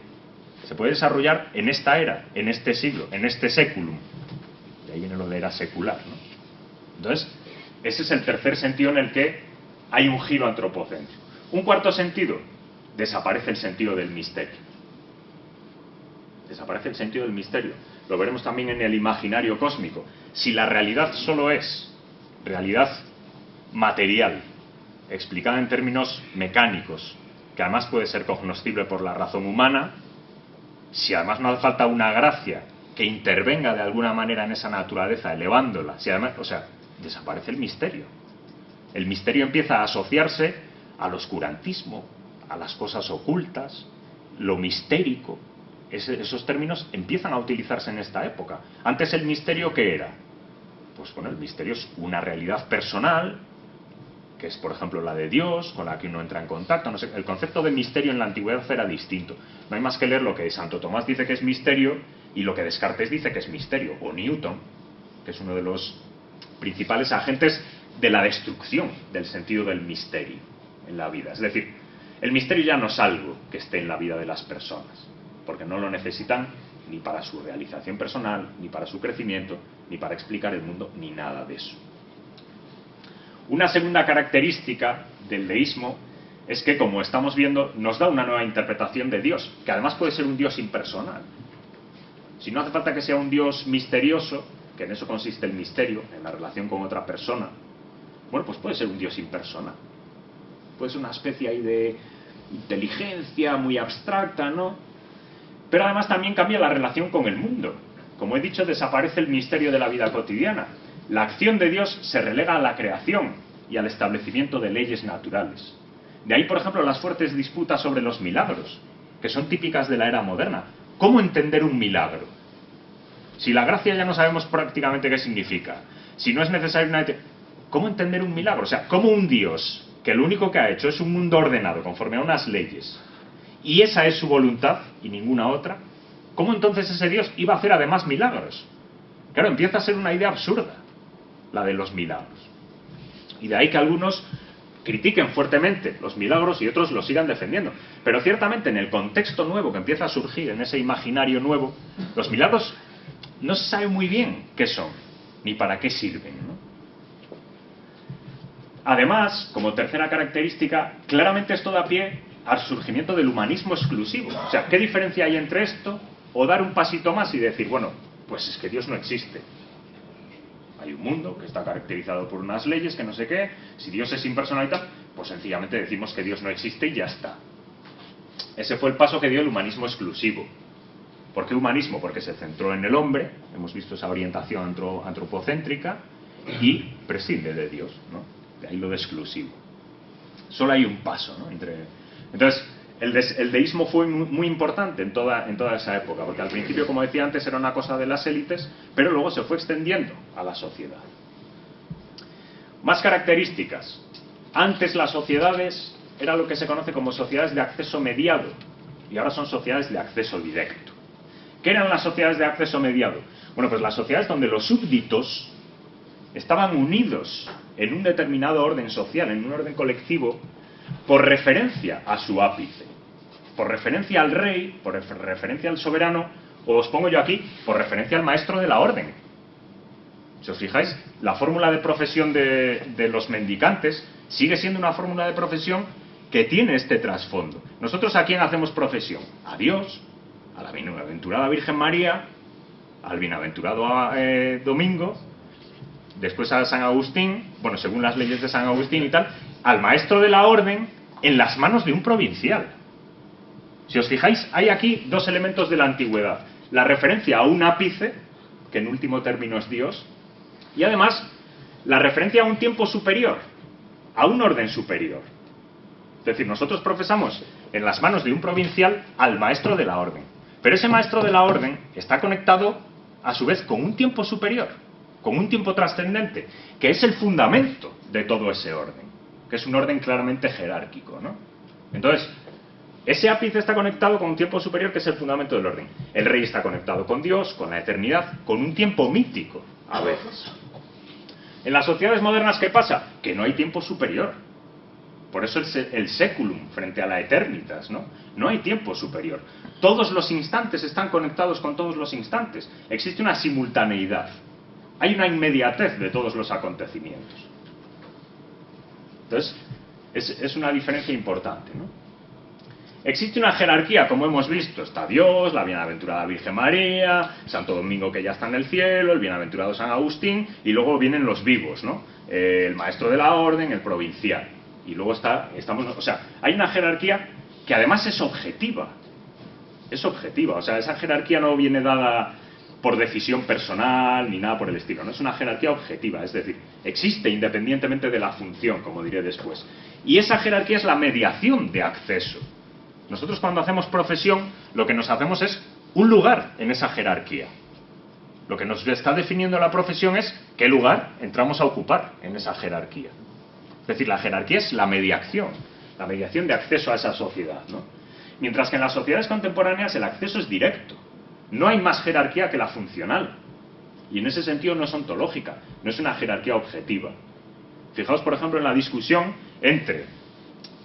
Se puede desarrollar en esta era, en este siglo, en este séculum. De ahí viene lo de era secular, ¿no? Entonces, ese es el tercer sentido en el que hay un giro antropocéntrico. Un cuarto sentido, desaparece el sentido del misterio. Desaparece el sentido del misterio. Lo veremos también en el imaginario cósmico. Si la realidad solo es realidad material, explicada en términos mecánicos, que además puede ser cognoscible por la razón humana, si además no hace falta una gracia que intervenga de alguna manera en esa naturaleza, elevándola, si además, desaparece el misterio. El misterio empieza a asociarse al oscurantismo, a las cosas ocultas, lo mistérico. Esos términos empiezan a utilizarse en esta época. Antes, el misterio, ¿qué era? Pues bueno, el misterio es una realidad personal, que es por ejemplo la de Dios, con la que uno entra en contacto. No sé, el concepto de misterio en la antigüedad era distinto. No hay más que leer lo que Santo Tomás dice que es misterio y lo que Descartes dice que es misterio, o Newton, que es uno de los principales agentes de la destrucción del sentido del misterio en la vida. Es decir, el misterio ya no es algo que esté en la vida de las personas, porque no lo necesitan ni para su realización personal, ni para su crecimiento, ni para explicar el mundo, ni nada de eso. Una segunda característica del deísmo es que, como estamos viendo, nos da una nueva interpretación de Dios, que además puede ser un Dios impersonal. Si no hace falta que sea un Dios misterioso, que en eso consiste el misterio, en la relación con otra persona, bueno, pues puede ser un Dios impersonal. Puede ser una especie ahí de inteligencia muy abstracta, ¿no? Pero además también cambia la relación con el mundo. Como he dicho, desaparece el misterio de la vida cotidiana. La acción de Dios se relega a la creación y al establecimiento de leyes naturales. De ahí, por ejemplo, las fuertes disputas sobre los milagros, que son típicas de la era moderna. ¿Cómo entender un milagro? Si la gracia ya no sabemos prácticamente qué significa, si no es necesario una... ¿Cómo entender un milagro? O sea, ¿cómo un Dios que lo único que ha hecho es un mundo ordenado conforme a unas leyes, y esa es su voluntad y ninguna otra, ¿cómo entonces ese Dios iba a hacer además milagros? Claro, empieza a ser una idea absurda, la de los milagros. Y de ahí que algunos critiquen fuertemente los milagros y otros los sigan defendiendo. Pero ciertamente en el contexto nuevo que empieza a surgir, en ese imaginario nuevo, los milagros no se sabe muy bien qué son, ni para qué sirven, ¿no? Además, como tercera característica, claramente esto da pie al surgimiento del humanismo exclusivo. O sea, ¿qué diferencia hay entre esto o dar un pasito más y decir, bueno, pues es que Dios no existe? Hay un mundo que está caracterizado por unas leyes que no sé qué, si Dios es impersonal y tal, Pues sencillamente decimos que Dios no existe y ya está. Ese fue el paso que dio el humanismo exclusivo. ¿Por qué humanismo? Porque se centró en el hombre, hemos visto esa orientación antropocéntrica, y prescinde de Dios, ¿no? De ahí lo de exclusivo. Solo hay un paso, ¿no? Entonces, el deísmo fue muy importante en toda esa época, porque al principio, como decía antes, era una cosa de las élites, pero luego se fue extendiendo a la sociedad. Más características. Antes las sociedades eran lo que se conoce como sociedades de acceso mediado, y ahora son sociedades de acceso directo. ¿Qué eran las sociedades de acceso mediado? Bueno, pues las sociedades donde los súbditos estaban unidos en un determinado orden social, en un orden colectivo, por referencia a su ápice, por referencia al rey, por referencia al soberano, o os pongo yo aquí, por referencia al maestro de la orden. Si os fijáis, la fórmula de profesión de los mendicantes sigue siendo una fórmula de profesión que tiene este trasfondo. Nosotros, ¿a quién hacemos profesión? A Dios, a la bienaventurada Virgen María, al bienaventurado Domingo, después a San Agustín, bueno, según las leyes de San Agustín y tal, al maestro de la orden en las manos de un provincial. Si os fijáis, hay aquí dos elementos de la antigüedad. La referencia a un ápice, que en último término es Dios, y además la referencia a un tiempo superior, a un orden superior. Es decir, nosotros profesamos en las manos de un provincial al maestro de la orden. Pero ese maestro de la orden está conectado, a su vez, con un tiempo superior, con un tiempo trascendente, que es el fundamento de todo ese orden, que es un orden claramente jerárquico, ¿no? Entonces, ese ápice está conectado con un tiempo superior, que es el fundamento del orden. El rey está conectado con Dios, con la eternidad, con un tiempo mítico, a veces. En las sociedades modernas, ¿qué pasa? Que no hay tiempo superior. Por eso el seculum frente a la eternitas, ¿no? No hay tiempo superior. Todos los instantes están conectados con todos los instantes. Existe una simultaneidad. Hay una inmediatez de todos los acontecimientos. Entonces, es una diferencia importante, ¿no? Existe una jerarquía, como hemos visto. Está Dios, la bienaventurada Virgen María, Santo Domingo, que ya está en el cielo, el bienaventurado San Agustín, y luego vienen los vivos, ¿no? El maestro de la orden, el provincial. Y luego o sea, hay una jerarquía que además es objetiva. Es objetiva, o sea, esa jerarquía no viene dada por decisión personal ni nada por el estilo, no, es una jerarquía objetiva, es decir, existe independientemente de la función, como diré después. Y esa jerarquía es la mediación de acceso. Nosotros, cuando hacemos profesión, lo que nos hacemos es un lugar en esa jerarquía. Lo que nos está definiendo la profesión es qué lugar entramos a ocupar en esa jerarquía. Es decir, la jerarquía es la mediación de acceso a esa sociedad, ¿no? Mientras que en las sociedades contemporáneas el acceso es directo. No hay más jerarquía que la funcional. Y en ese sentido no es ontológica, no es una jerarquía objetiva. Fijaos, por ejemplo, en la discusión entre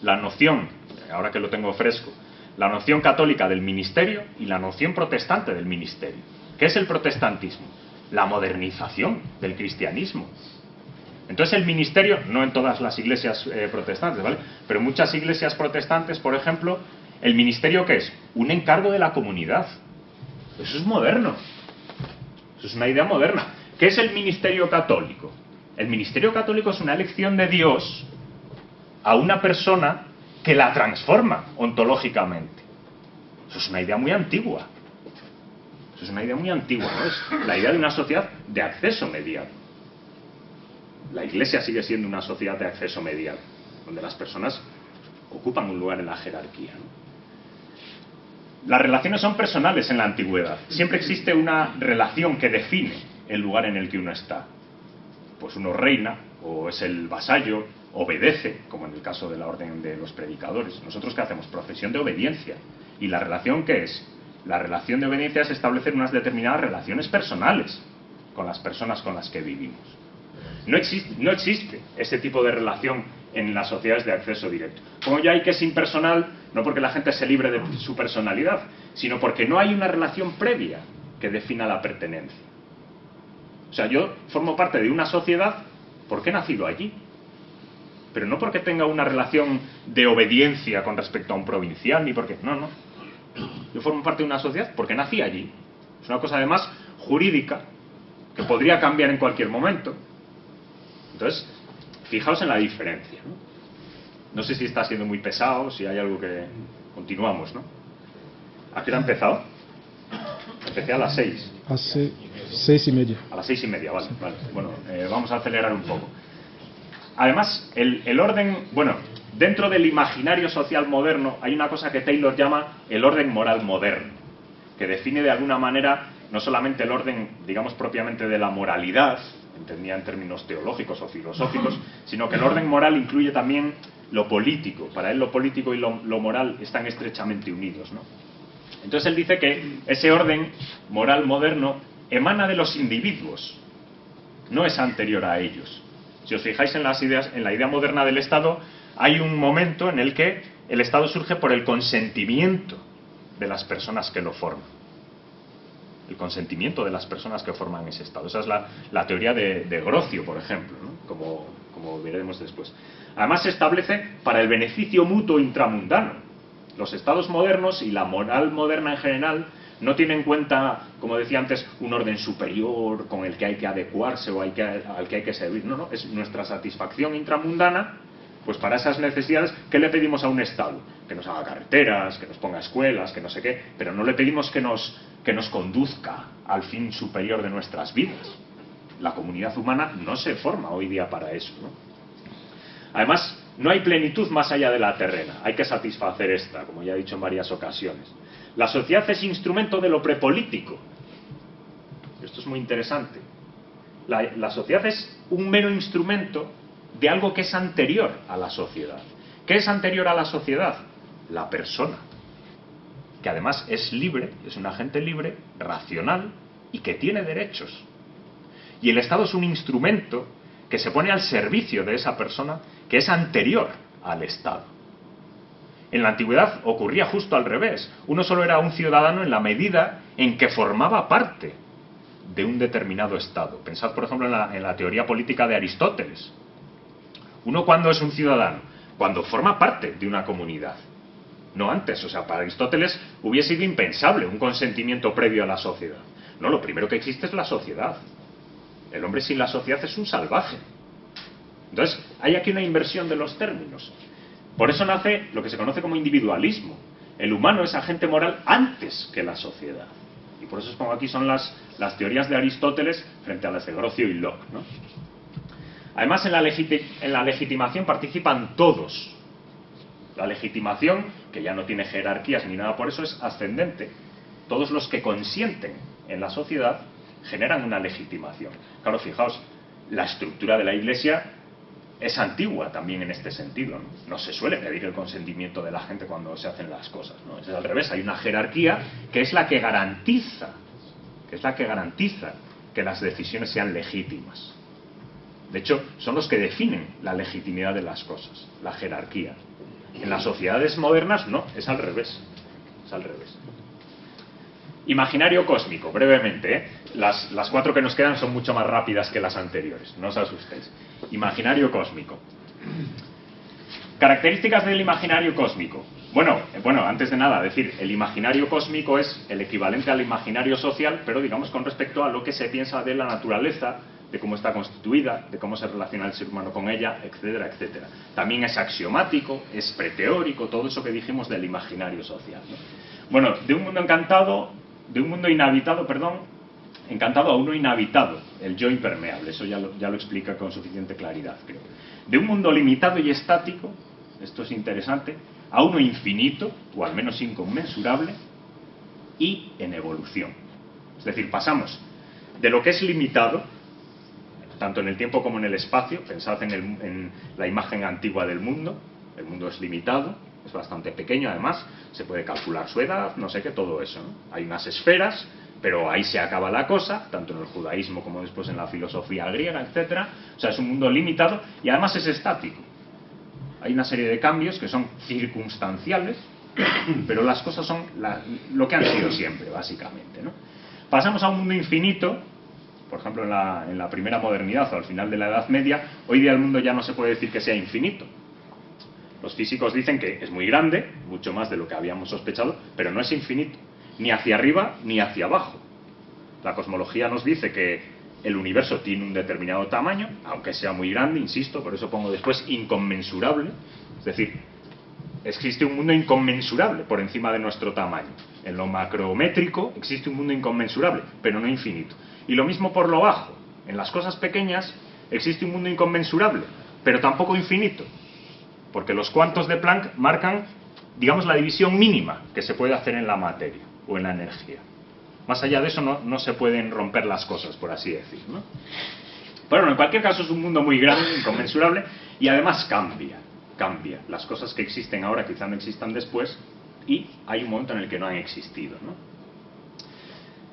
la noción, ahora que lo tengo fresco, la noción católica del ministerio y la noción protestante del ministerio. ¿Qué es el protestantismo? La modernización del cristianismo. Entonces el ministerio, no en todas las iglesias protestantes, ¿vale? Pero en muchas iglesias protestantes, por ejemplo, ¿el ministerio qué es? Un encargo de la comunidad. Eso es moderno. Eso es una idea moderna. ¿Qué es el ministerio católico? El ministerio católico es una elección de Dios a una persona que la transforma ontológicamente. Eso es una idea muy antigua. Eso es una idea muy antigua, ¿no? Es la idea de una sociedad de acceso mediado. La Iglesia sigue siendo una sociedad de acceso mediado, donde las personas ocupan un lugar en la jerarquía, ¿no? Las relaciones son personales en la antigüedad. Siempre existe una relación que define el lugar en el que uno está. Pues uno reina, o es el vasallo, obedece, como en el caso de la orden de los predicadores. ¿Nosotros qué hacemos? Profesión de obediencia. ¿Y la relación qué es? La relación de obediencia es establecer unas determinadas relaciones personales con las personas con las que vivimos. No existe ese tipo de relación en las sociedades de acceso directo. Como ya hay que es impersonal, no porque la gente se libre de su personalidad, sino porque no hay una relación previa que defina la pertenencia. O sea, yo formo parte de una sociedad porque he nacido allí, pero no porque tenga una relación de obediencia con respecto a un provincial, ni porque... No. Yo formo parte de una sociedad porque nací allí. Es una cosa además jurídica que podría cambiar en cualquier momento. Entonces, fijaos en la diferencia, ¿no? No sé si está siendo muy pesado, si hay algo que... Continuamos, ¿no? ¿A qué hora ha empezado? Empecé a las 6. Hace 6:30. A las 6:30, vale. Bueno, vamos a acelerar un poco. Además, el orden... Bueno, dentro del imaginario social moderno hay una cosa que Taylor llama el orden moral moderno, que define de alguna manera no solamente el orden, digamos, propiamente de la moralidad, entendía en términos teológicos o filosóficos, sino que el orden moral incluye también lo político. Para él lo político y lo moral están estrechamente unidos, ¿no? Entonces él dice que ese orden moral moderno emana de los individuos, no es anterior a ellos. Si os fijáis en las ideas, en la idea moderna del Estado, hay un momento en el que el Estado surge por el consentimiento de las personas que lo forman. El consentimiento de las personas que forman ese Estado. Esa es la teoría de Grocio, por ejemplo, ¿no? como veremos después. Además se establece para el beneficio mutuo intramundano. Los estados modernos y la moral moderna en general no tienen en cuenta, como decía antes, un orden superior con el que hay que adecuarse o al que hay que servir. No, es nuestra satisfacción intramundana. Pues para esas necesidades, ¿qué le pedimos a un Estado? Que nos haga carreteras, que nos ponga escuelas, que no sé qué, pero no le pedimos que nos conduzca al fin superior de nuestras vidas. La comunidad humana no se forma hoy día para eso, ¿no? Además, no hay plenitud más allá de la terrena, hay que satisfacer esta, como ya he dicho en varias ocasiones. La sociedad es instrumento de lo prepolítico. Esto es muy interesante. La sociedad es un mero instrumento de algo que es anterior a la sociedad. ¿Qué es anterior a la sociedad? La persona, que además es libre, es un agente libre, racional y que tiene derechos. Y el Estado es un instrumento que se pone al servicio de esa persona que es anterior al Estado. En la antigüedad ocurría justo al revés. Uno solo era un ciudadano en la medida en que formaba parte de un determinado Estado. Pensad, por ejemplo, en la teoría política de Aristóteles. ¿Uno cuándo es un ciudadano? Cuando forma parte de una comunidad. No antes. O sea, para Aristóteles hubiese sido impensable un consentimiento previo a la sociedad. No, lo primero que existe es la sociedad. El hombre sin la sociedad es un salvaje. Entonces, hay aquí una inversión de los términos. Por eso nace lo que se conoce como individualismo. El humano es agente moral antes que la sociedad. Y por eso os pongo aquí son las teorías de Aristóteles frente a las de Grocio y Locke, ¿no? Además, en la legitimación participan todos. La legitimación, que ya no tiene jerarquías ni nada por eso, es ascendente. Todos los que consienten en la sociedad generan una legitimación. Claro, fijaos, la estructura de la Iglesia es antigua también en este sentido, ¿no? No se suele pedir el consentimiento de la gente cuando se hacen las cosas, ¿no? Es al revés, hay una jerarquía que es la que garantiza que las decisiones sean legítimas. De hecho, son los que definen la legitimidad de las cosas, la jerarquía. En las sociedades modernas no, es al revés. Es al revés. Imaginario cósmico, brevemente, ¿eh? Las 4 que nos quedan son mucho más rápidas que las anteriores, no os asustéis. Imaginario cósmico. Características del imaginario cósmico. Bueno, antes de nada, decir, el imaginario cósmico es el equivalente al imaginario social, pero digamos con respecto a lo que se piensa de la naturaleza, de cómo está constituida, de cómo se relaciona el ser humano con ella, etcétera, etcétera. También es axiomático, es preteórico, todo eso que dijimos del imaginario social, ¿no? Bueno, de un mundo inhabitado, encantado a uno inhabitado, el yo impermeable, eso ya lo explica con suficiente claridad, creo. De un mundo limitado y estático, esto es interesante, a uno infinito, o al menos inconmensurable, y en evolución. Es decir, pasamos de lo que es limitado, tanto en el tiempo como en el espacio. Pensad en la imagen antigua del mundo. El mundo es limitado, es bastante pequeño además, se puede calcular su edad, no sé qué, todo eso, ¿no? Hay unas esferas, pero ahí se acaba la cosa, tanto en el judaísmo como después en la filosofía griega, etcétera. O sea, es un mundo limitado y además es estático. Hay una serie de cambios que son circunstanciales, pero las cosas son lo que han sido siempre, básicamente, ¿no? Pasamos a un mundo infinito. Por ejemplo, en la primera modernidad o al final de la Edad Media, hoy día el mundo ya no se puede decir que sea infinito. Los físicos dicen que es muy grande, mucho más de lo que habíamos sospechado, pero no es infinito, ni hacia arriba ni hacia abajo. La cosmología nos dice que el universo tiene un determinado tamaño, aunque sea muy grande, insisto, por eso pongo después inconmensurable, es decir, existe un mundo inconmensurable por encima de nuestro tamaño. En lo macrométrico existe un mundo inconmensurable, pero no infinito. Y lo mismo por lo bajo. En las cosas pequeñas existe un mundo inconmensurable, pero tampoco infinito. Porque los cuantos de Planck marcan, digamos, la división mínima que se puede hacer en la materia o en la energía. Más allá de eso no se pueden romper las cosas, por así decir, ¿no? Pero bueno, en cualquier caso es un mundo muy grande, inconmensurable, y además cambia. Las cosas que existen ahora quizá no existan después, y hay un momento en el que no han existido, ¿no?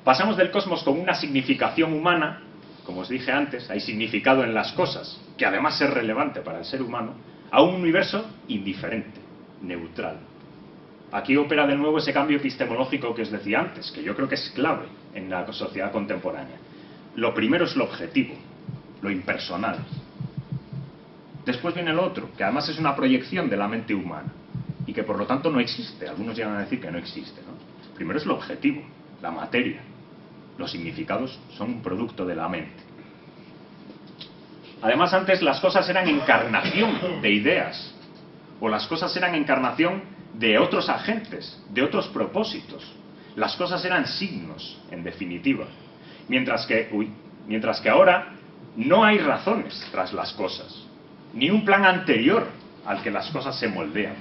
Pasamos del cosmos con una significación humana, como os dije antes, hay significado en las cosas, que además es relevante para el ser humano, a un universo indiferente, neutral. Aquí opera de nuevo ese cambio epistemológico que os decía antes, que yo creo que es clave en la sociedad contemporánea. Lo primero es lo objetivo, lo impersonal. Después viene lo otro, que además es una proyección de la mente humana y que por lo tanto no existe. Algunos llegan a decir que no existe, ¿no? Primero es lo objetivo, la materia. Los significados son un producto de la mente. Además, antes las cosas eran encarnación de ideas, o las cosas eran encarnación de otros agentes, de otros propósitos. Las cosas eran signos, en definitiva. Mientras que ahora no hay razones tras las cosas, ni un plan anterior al que las cosas se moldean.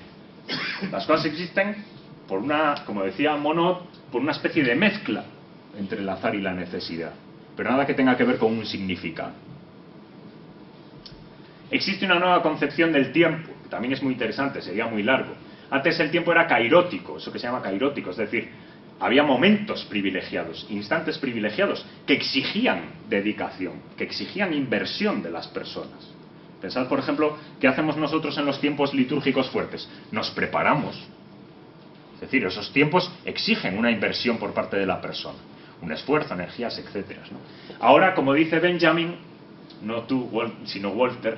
Las cosas existen por una, como decía Monod, por una especie de mezcla entre el azar y la necesidad, pero nada que tenga que ver con un significado. Existe una nueva concepción del tiempo, que también es muy interesante, sería muy largo. Antes el tiempo era kairótico, eso que se llama kairótico, es decir, había momentos privilegiados, instantes privilegiados, que exigían dedicación, que exigían inversión de las personas. Pensad, por ejemplo, ¿qué hacemos nosotros en los tiempos litúrgicos fuertes? Nos preparamos. Es decir, esos tiempos exigen una inversión por parte de la persona, un esfuerzo, energías, etc., ¿no? Ahora, como dice Benjamin, no tú, sino Walter,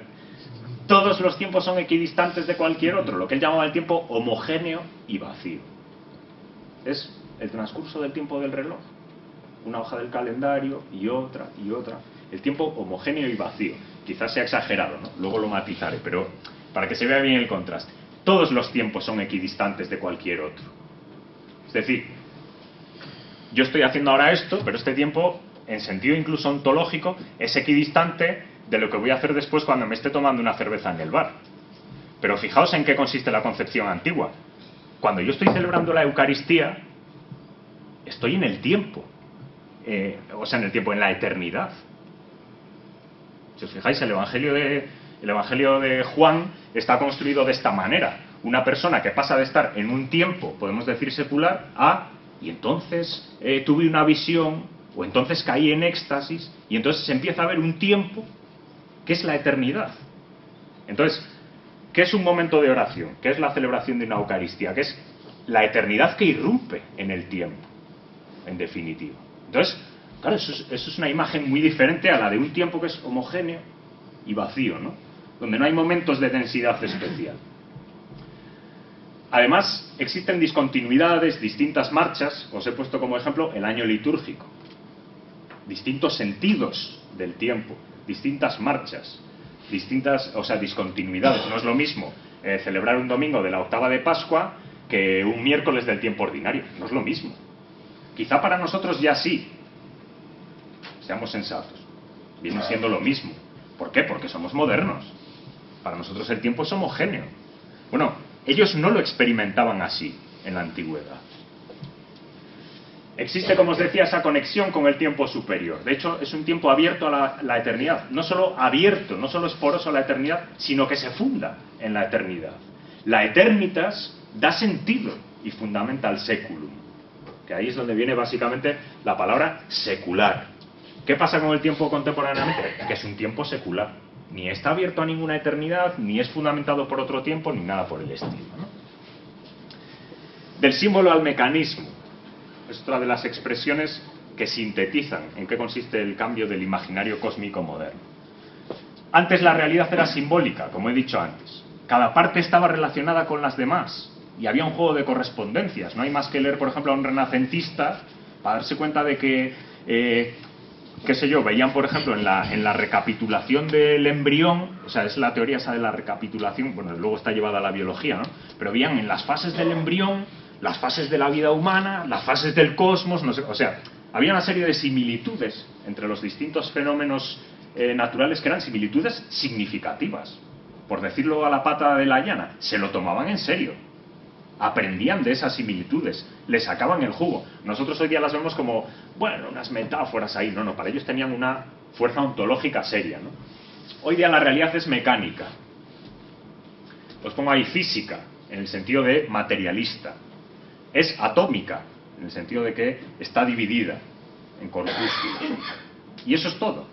todos los tiempos son equidistantes de cualquier otro, lo que él llamaba el tiempo homogéneo y vacío. Es el transcurso del tiempo del reloj, una hoja del calendario y otra y otra. El tiempo homogéneo y vacío. Quizás sea exagerado, ¿no? Luego lo matizaré, pero para que se vea bien el contraste. Todos los tiempos son equidistantes de cualquier otro. Es decir, yo estoy haciendo ahora esto, pero este tiempo, en sentido incluso ontológico, es equidistante de lo que voy a hacer después cuando me esté tomando una cerveza en el bar. Pero fijaos en qué consiste la concepción antigua. Cuando yo estoy celebrando la Eucaristía, estoy en el tiempo. En la eternidad. Si os fijáis, el Evangelio de Juan está construido de esta manera. Una persona que pasa de estar en un tiempo, podemos decir secular, y entonces tuve una visión, o entonces caí en éxtasis, y entonces se empieza a ver un tiempo que es la eternidad. Entonces, ¿qué es un momento de oración? ¿Qué es la celebración de una Eucaristía? ¿Qué es la eternidad que irrumpe en el tiempo, en definitiva? Entonces, claro, eso es una imagen muy diferente a la de un tiempo que es homogéneo y vacío, ¿no? Donde no hay momentos de densidad especial. Además, existen discontinuidades, distintas marchas, os he puesto como ejemplo el año litúrgico. Distintos sentidos del tiempo, distintas marchas, discontinuidades. No es lo mismo celebrar un domingo de la octava de Pascua que un miércoles del tiempo ordinario. No es lo mismo. Quizá para nosotros ya sí. Seamos sensatos. Viene siendo lo mismo. ¿Por qué? Porque somos modernos. Para nosotros el tiempo es homogéneo. Bueno, ellos no lo experimentaban así en la antigüedad. Existe, como os decía, esa conexión con el tiempo superior. De hecho, es un tiempo abierto a la eternidad. No solo abierto, no solo es poroso a la eternidad, sino que se funda en la eternidad. La eternitas da sentido y fundamenta el seculum. Que ahí es donde viene básicamente la palabra secular. ¿Qué pasa con el tiempo contemporáneamente? Que es un tiempo secular. Ni está abierto a ninguna eternidad, ni es fundamentado por otro tiempo, ni nada por el estilo, ¿no? Del símbolo al mecanismo. Es otra de las expresiones que sintetizan en qué consiste el cambio del imaginario cósmico moderno. Antes la realidad era simbólica, como he dicho antes. Cada parte estaba relacionada con las demás y había un juego de correspondencias. No hay más que leer, por ejemplo, a un renacentista para darse cuenta de que qué sé yo, veían, por ejemplo, en la recapitulación del embrión, o sea, es la teoría esa de la recapitulación, bueno, luego está llevada a la biología, ¿no? Pero veían en las fases del embrión, las fases de la vida humana, las fases del cosmos, no sé, o sea, había una serie de similitudes entre los distintos fenómenos naturales que eran similitudes significativas. Por decirlo a la pata de la llana, se lo tomaban en serio. Aprendían de esas similitudes, le sacaban el jugo. Nosotros hoy día las vemos como, bueno, unas metáforas ahí. No, para ellos tenían una fuerza ontológica seria, ¿no? Hoy día la realidad es mecánica. Os pongo ahí física, en el sentido de materialista. Es atómica, en el sentido de que está dividida en corpúsculos. Y eso es todo.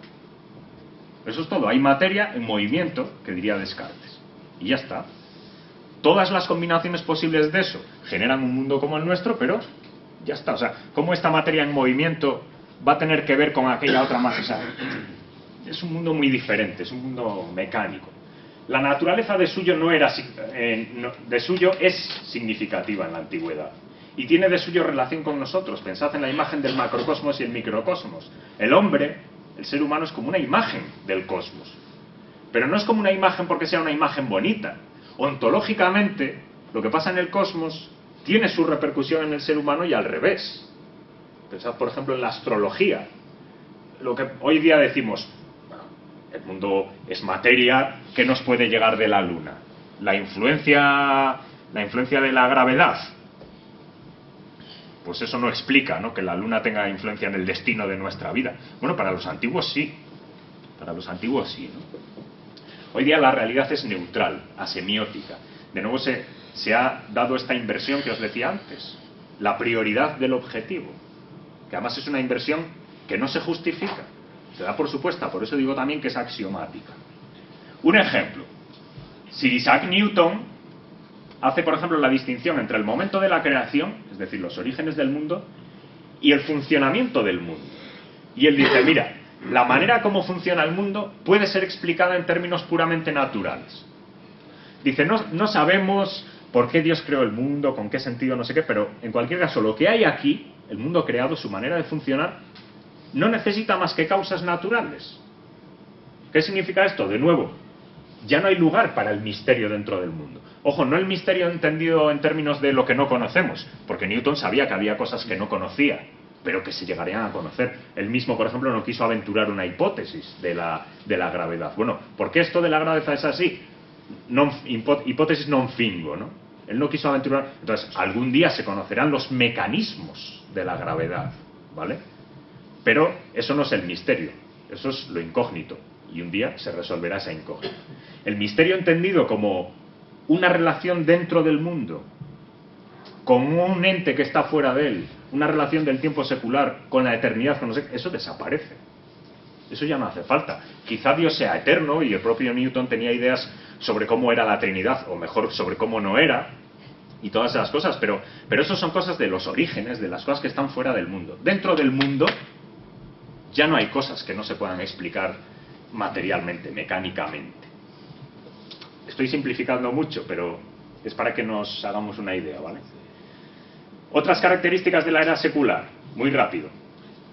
Eso es todo. Hay materia en movimiento, que diría Descartes. Y ya está. Todas las combinaciones posibles de eso generan un mundo como el nuestro, pero ya está. O sea, ¿cómo esta materia en movimiento va a tener que ver con aquella otra materia? O sea, es un mundo muy diferente, es un mundo mecánico. La naturaleza de suyo no era de suyo es significativa en la antigüedad. Y tiene de suyo relación con nosotros. Pensad en la imagen del macrocosmos y el microcosmos. El hombre, el ser humano, es como una imagen del cosmos. Pero no es como una imagen porque sea una imagen bonita. Ontológicamente, lo que pasa en el cosmos tiene su repercusión en el ser humano y al revés. Pensad, por ejemplo, en la astrología. Lo que hoy día decimos, bueno, el mundo es materia, ¿qué nos puede llegar de la Luna? La influencia de la gravedad. Pues eso no explica, ¿no?, que la Luna tenga influencia en el destino de nuestra vida. Bueno, para los antiguos sí. Para los antiguos sí, ¿no? Hoy día la realidad es neutral, asemiótica. De nuevo se ha dado esta inversión que os decía antes. La prioridad del objetivo. Que además es una inversión que no se justifica. Se da por supuesta, por eso digo también que es axiomática. Un ejemplo. Si Isaac Newton hace, por ejemplo, la distinción entre el momento de la creación, es decir, los orígenes del mundo, y el funcionamiento del mundo. Y él dice, mira, la manera como funciona el mundo puede ser explicada en términos puramente naturales. Dice, no sabemos por qué Dios creó el mundo, con qué sentido, no sé qué, pero en cualquier caso, lo que hay aquí, el mundo creado, su manera de funcionar, no necesita más que causas naturales. ¿Qué significa esto? De nuevo, ya no hay lugar para el misterio dentro del mundo. Ojo, no el misterio entendido en términos de lo que no conocemos, porque Newton sabía que había cosas que no conocía, pero que se llegarían a conocer. Él mismo, por ejemplo, no quiso aventurar una hipótesis de la gravedad. Bueno, ¿por qué esto de la gravedad es así? Hipótesis non fingo, ¿no? Él no quiso aventurar. Entonces, algún día se conocerán los mecanismos de la gravedad, ¿vale? Pero eso no es el misterio, eso es lo incógnito. Y un día se resolverá esa incógnita. El misterio entendido como una relación dentro del mundo, con un ente que está fuera de él, una relación del tiempo secular con la eternidad, con no sé, eso desaparece. Eso ya no hace falta. Quizá Dios sea eterno y el propio Newton tenía ideas sobre cómo era la Trinidad, o mejor, sobre cómo no era, y todas esas cosas, pero eso son cosas de los orígenes, de las cosas que están fuera del mundo. Dentro del mundo ya no hay cosas que no se puedan explicar materialmente, mecánicamente. Estoy simplificando mucho, pero es para que nos hagamos una idea, ¿vale? Otras características de la era secular, muy rápido.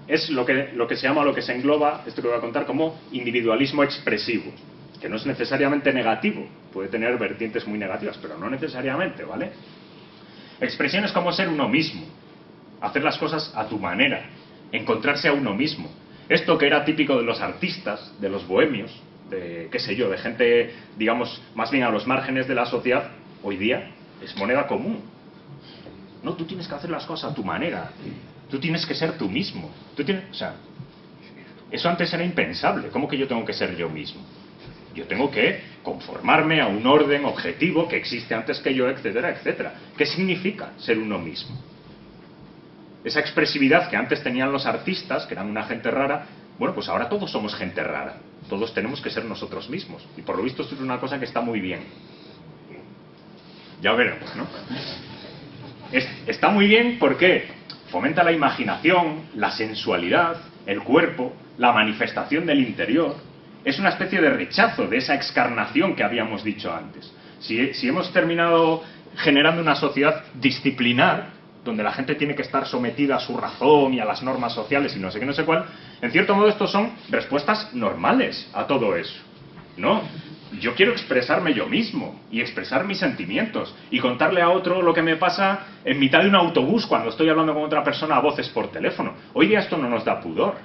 Es lo que se llama, lo que se engloba, esto que voy a contar, como individualismo expresivo, que no es necesariamente negativo, puede tener vertientes muy negativas, pero no necesariamente, ¿vale? Expresiones como ser uno mismo, hacer las cosas a tu manera, encontrarse a uno mismo. Esto que era típico de los artistas, de los bohemios, de, qué sé yo, de gente, digamos, más bien a los márgenes de la sociedad, hoy día es moneda común. No, tú tienes que hacer las cosas a tu manera, tú tienes que ser tú mismo. O sea, eso antes era impensable. ¿Cómo que yo tengo que ser yo mismo? Yo tengo que conformarme a un orden objetivo que existe antes que yo, etcétera, etcétera. ¿Qué significa ser uno mismo? Esa expresividad que antes tenían los artistas, que eran una gente rara, bueno, pues ahora todos somos gente rara. Todos tenemos que ser nosotros mismos. Y por lo visto esto es una cosa que está muy bien. Ya veremos, ¿no? Está muy bien porque fomenta la imaginación, la sensualidad, el cuerpo, la manifestación del interior. Es una especie de rechazo de esa excarnación que habíamos dicho antes. Si hemos terminado generando una sociedad disciplinar, donde la gente tiene que estar sometida a su razón y a las normas sociales y no sé qué, no sé cuál, en cierto modo estos son respuestas normales a todo eso. No, yo quiero expresarme yo mismo y expresar mis sentimientos y contarle a otro lo que me pasa en mitad de un autobús cuando estoy hablando con otra persona a voces por teléfono. Hoy día esto no nos da pudor.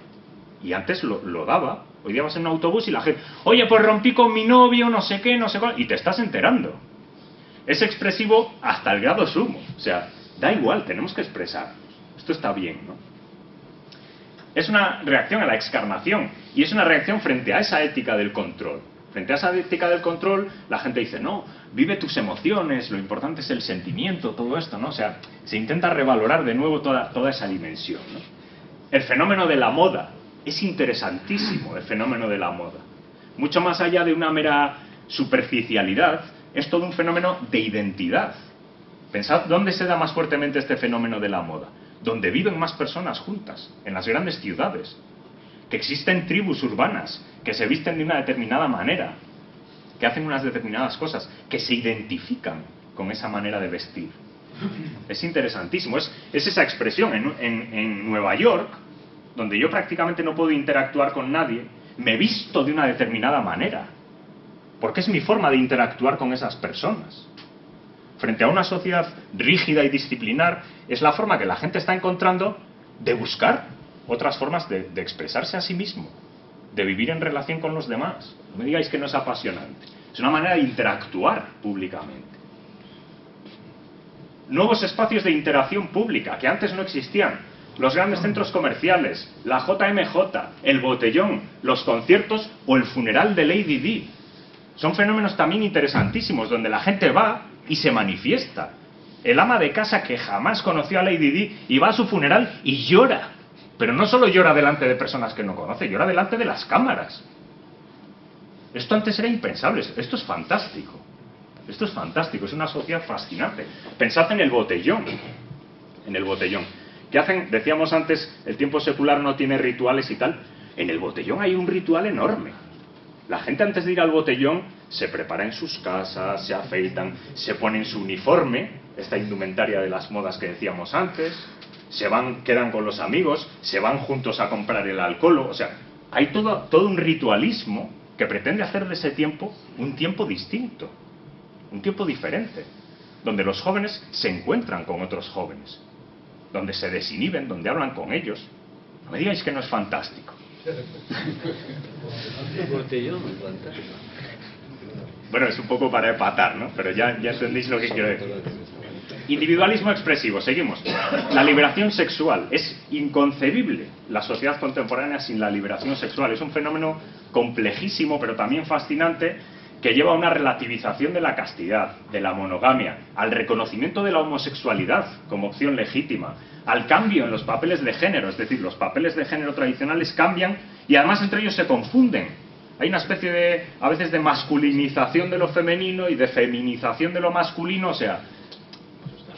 Y antes lo daba. Hoy día vas en un autobús y la gente, oye, pues rompí con mi novio, no sé qué, no sé cuál, y te estás enterando. Es expresivo hasta el grado sumo. O sea, da igual, tenemos que expresar. Esto está bien, ¿no? Es una reacción a la excarnación y es una reacción frente a esa ética del control. Frente a esa ética del control, la gente dice, no, vive tus emociones, lo importante es el sentimiento, todo esto, ¿no? O sea, se intenta revalorar de nuevo toda esa dimensión, ¿no? El fenómeno de la moda. Es interesantísimo el fenómeno de la moda. Mucho más allá de una mera superficialidad, es todo un fenómeno de identidad. Pensad dónde se da más fuertemente este fenómeno de la moda. Donde viven más personas juntas, en las grandes ciudades. Que existen tribus urbanas, que se visten de una determinada manera, que hacen unas determinadas cosas, que se identifican con esa manera de vestir. Es interesantísimo. Es esa expresión. En Nueva York, donde yo prácticamente no puedo interactuar con nadie, me visto de una determinada manera, porque es mi forma de interactuar con esas personas. Frente a una sociedad rígida y disciplinar, es la forma que la gente está encontrando de buscar otras formas de expresarse a sí mismo, de vivir en relación con los demás. No me digáis que no es apasionante. Es una manera de interactuar públicamente. Nuevos espacios de interacción pública que antes no existían. Los grandes centros comerciales, la JMJ, el botellón, los conciertos o el funeral de Lady Di. Son fenómenos también interesantísimos, donde la gente va y se manifiesta. El ama de casa que jamás conoció a Lady Di y va a su funeral y llora. Pero no solo llora delante de personas que no conoce, llora delante de las cámaras. Esto antes era impensable, esto es fantástico. Esto es fantástico, es una sociedad fascinante. Pensad en el botellón. En el botellón. ¿Qué hacen? Decíamos antes, el tiempo secular no tiene rituales y tal. En el botellón hay un ritual enorme. La gente antes de ir al botellón se prepara en sus casas, se afeitan, se ponen su uniforme, esta indumentaria de las modas que decíamos antes, se van, quedan con los amigos, se van juntos a comprar el alcohol. O sea, hay todo un ritualismo que pretende hacer de ese tiempo un tiempo distinto, un tiempo diferente, donde los jóvenes se encuentran con otros jóvenes, donde se desinhiben, donde hablan con ellos. No me digáis que no es fantástico. Bueno, es un poco para empatar, ¿no? Pero ya entendéis lo que quiero decir. Individualismo expresivo, seguimos. La liberación sexual. Es inconcebible la sociedad contemporánea sin la liberación sexual. Es un fenómeno complejísimo, pero también fascinante, que lleva a una relativización de la castidad, de la monogamia, al reconocimiento de la homosexualidad como opción legítima, al cambio en los papeles de género. Es decir, los papeles de género tradicionales cambian y además entre ellos se confunden. Hay una especie de, a veces, de masculinización de lo femenino y de feminización de lo masculino. O sea,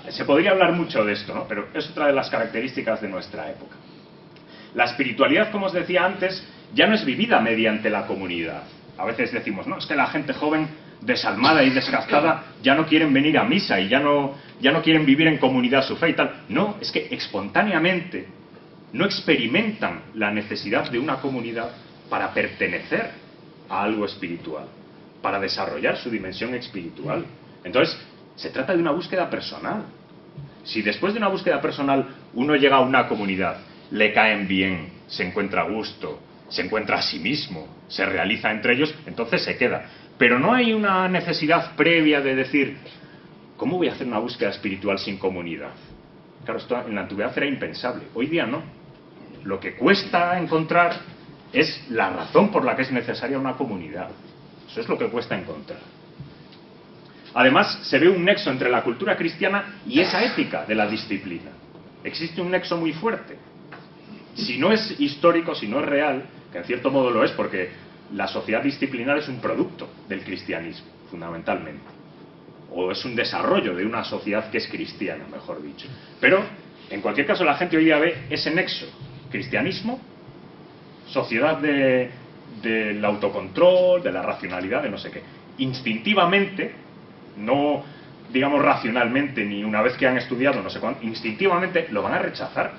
se podría hablar mucho de esto, ¿no? Pero es otra de las características de nuestra época. La espiritualidad, como os decía antes, ya no es vivida mediante la comunidad. A veces decimos, no, es que la gente joven, desalmada y desgastada, ya no quieren venir a misa y ya no quieren vivir en comunidad su fe y tal. No, es que espontáneamente no experimentan la necesidad de una comunidad para pertenecer a algo espiritual, para desarrollar su dimensión espiritual. Entonces, se trata de una búsqueda personal. Si después de una búsqueda personal uno llega a una comunidad, le caen bien, se encuentra a gusto, se encuentra a sí mismo, se realiza entre ellos, entonces se queda. Pero no hay una necesidad previa de decir, ¿cómo voy a hacer una búsqueda espiritual sin comunidad? Claro, esto en la antigüedad era impensable. Hoy día no. Lo que cuesta encontrar es la razón por la que es necesaria una comunidad. Eso es lo que cuesta encontrar. Además, se ve un nexo entre la cultura cristiana y esa ética de la disciplina. Existe un nexo muy fuerte. Si no es histórico, si no es real, que en cierto modo lo es, porque la sociedad disciplinar es un producto del cristianismo, fundamentalmente. O es un desarrollo de una sociedad que es cristiana, mejor dicho. Pero, en cualquier caso, la gente hoy día ve ese nexo. Cristianismo, sociedad del autocontrol, de la racionalidad, de no sé qué. Instintivamente, no digamos, racionalmente, ni una vez que han estudiado, no sé cuánto, instintivamente, lo van a rechazar.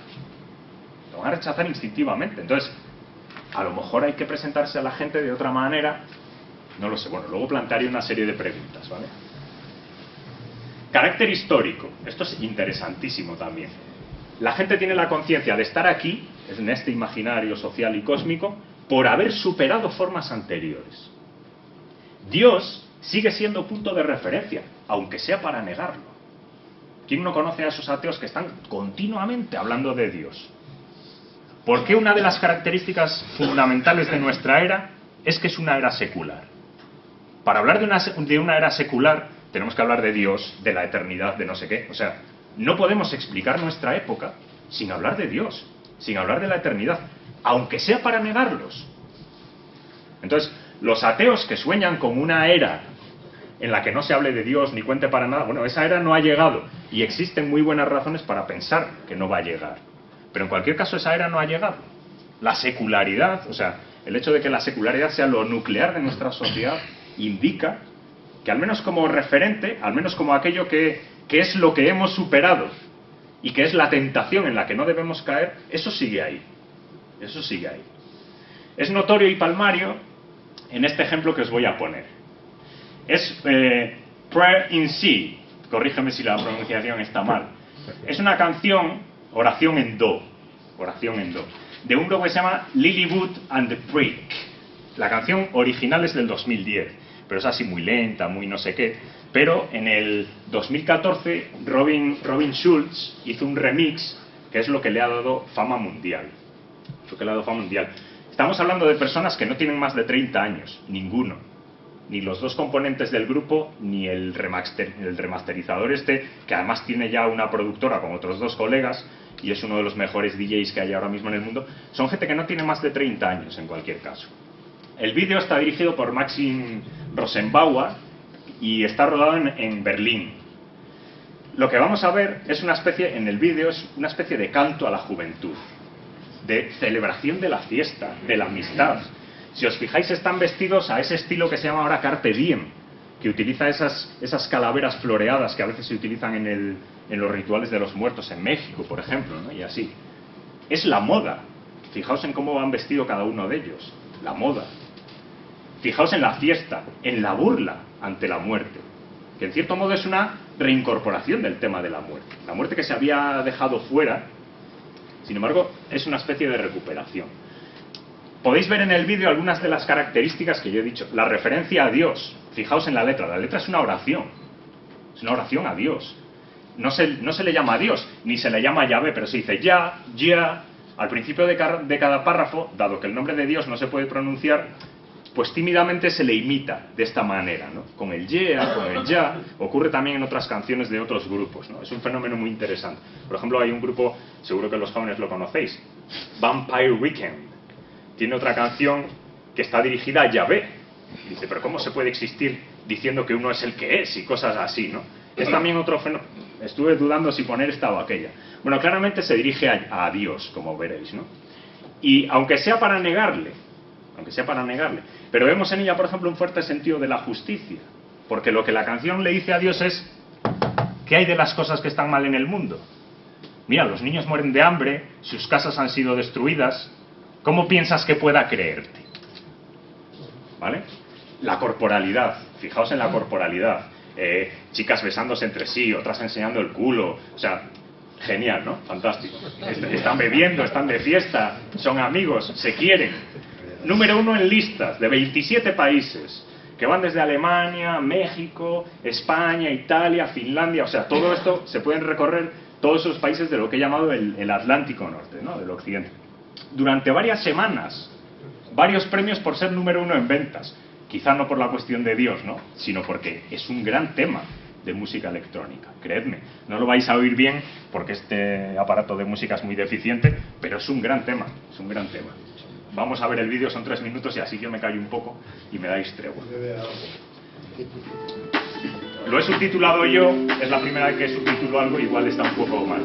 Lo van a rechazar instintivamente. Entonces, a lo mejor hay que presentarse a la gente de otra manera. No lo sé. Bueno, luego plantearé una serie de preguntas, ¿vale? Carácter histórico. Esto es interesantísimo también. La gente tiene la conciencia de estar aquí, en este imaginario social y cósmico, por haber superado formas anteriores. Dios sigue siendo punto de referencia, aunque sea para negarlo. ¿Quién no conoce a esos ateos que están continuamente hablando de Dios? ¿Por qué una de las características fundamentales de nuestra era es que es una era secular? Para hablar de una era secular tenemos que hablar de Dios, de la eternidad, de no sé qué. O sea, no podemos explicar nuestra época sin hablar de Dios, sin hablar de la eternidad, aunque sea para negarlos. Entonces, los ateos que sueñan con una era en la que no se hable de Dios ni cuente para nada, bueno, esa era no ha llegado y existen muy buenas razones para pensar que no va a llegar. Pero en cualquier caso esa era no ha llegado. La secularidad, o sea, el hecho de que la secularidad sea lo nuclear de nuestra sociedad indica que al menos como referente, al menos como aquello que es lo que hemos superado y que es la tentación en la que no debemos caer, eso sigue ahí. Eso sigue ahí. Es notorio y palmario en este ejemplo que os voy a poner. Es Prayer in C, corrígeme si la pronunciación está mal. Es una canción, oración en do, de un grupo que se llama Lilywood and the Prick. La canción original es del 2010, pero es así muy lenta, muy no sé qué. Pero en el 2014 Robin Schulz hizo un remix que es lo que le ha dado fama mundial. Estamos hablando de personas que no tienen más de 30 años, ninguno. Ni los dos componentes del grupo, ni el remasterizador este, que además tiene ya una productora con otros dos colegas, y es uno de los mejores DJs que hay ahora mismo en el mundo. Son gente que no tiene más de 30 años en cualquier caso. El vídeo está dirigido por Maxim Rosenbauer y está rodado en Berlín. Lo que vamos a ver es una especie, en el vídeo, es una especie de canto a la juventud, de celebración de la fiesta, de la amistad. Si os fijáis, están vestidos a ese estilo que se llama ahora Carpe Diem, que utiliza esas calaveras floreadas que a veces se utilizan en los rituales de los muertos en México, por ejemplo, ¿no? Y así. Es la moda. Fijaos en cómo van vestido cada uno de ellos. La moda. Fijaos en la fiesta, en la burla ante la muerte, que en cierto modo es una reincorporación del tema de la muerte. La muerte que se había dejado fuera, sin embargo, es una especie de recuperación. Podéis ver en el vídeo algunas de las características que yo he dicho. La referencia a Dios. Fijaos en la letra es una oración. Es una oración a Dios. No se le llama a Dios, ni se le llama a Yahvé, pero se dice ya. Al principio de cada párrafo, dado que el nombre de Dios no se puede pronunciar, pues tímidamente se le imita de esta manera, ¿no? Con el yeah, con el ya. Ocurre también en otras canciones de otros grupos, ¿no? Es un fenómeno muy interesante. Por ejemplo, hay un grupo, seguro que los jóvenes lo conocéis, Vampire Weekend. Tiene otra canción que está dirigida a Yahvé. Dice, pero ¿cómo se puede existir diciendo que uno es el que es? Y cosas así, ¿no? Es también otro fenómeno. Estuve dudando si poner esta o aquella. Bueno, claramente se dirige a Dios, como veréis, ¿no? Y aunque sea para negarle, pero vemos en ella, por ejemplo, un fuerte sentido de la justicia. Porque lo que la canción le dice a Dios es, ¿qué hay de las cosas que están mal en el mundo? Mira, los niños mueren de hambre, sus casas han sido destruidas. ¿Cómo piensas que pueda creerte? ¿Vale? La corporalidad, fijaos en la corporalidad. Chicas besándose entre sí, otras enseñando el culo. O sea, genial, ¿no? Fantástico. Están bebiendo, están de fiesta, son amigos, se quieren. Número 1 en listas de 27 países, que van desde Alemania, México, España, Italia, Finlandia. O sea, todo esto se pueden recorrer todos esos países de lo que he llamado el Atlántico Norte, ¿no? Del Occidente. Durante varias semanas, varios premios por ser número 1 en ventas. Quizá no por la cuestión de Dios, ¿no? Sino porque es un gran tema de música electrónica. Creedme, no lo vais a oír bien porque este aparato de música es muy deficiente, pero es un gran tema, es un gran tema. Vamos a ver el vídeo, son 3 minutos y así yo me callo un poco y me dais tregua. Lo he subtitulado yo, es la primera vez que subtitulo algo, igual está un poco mal.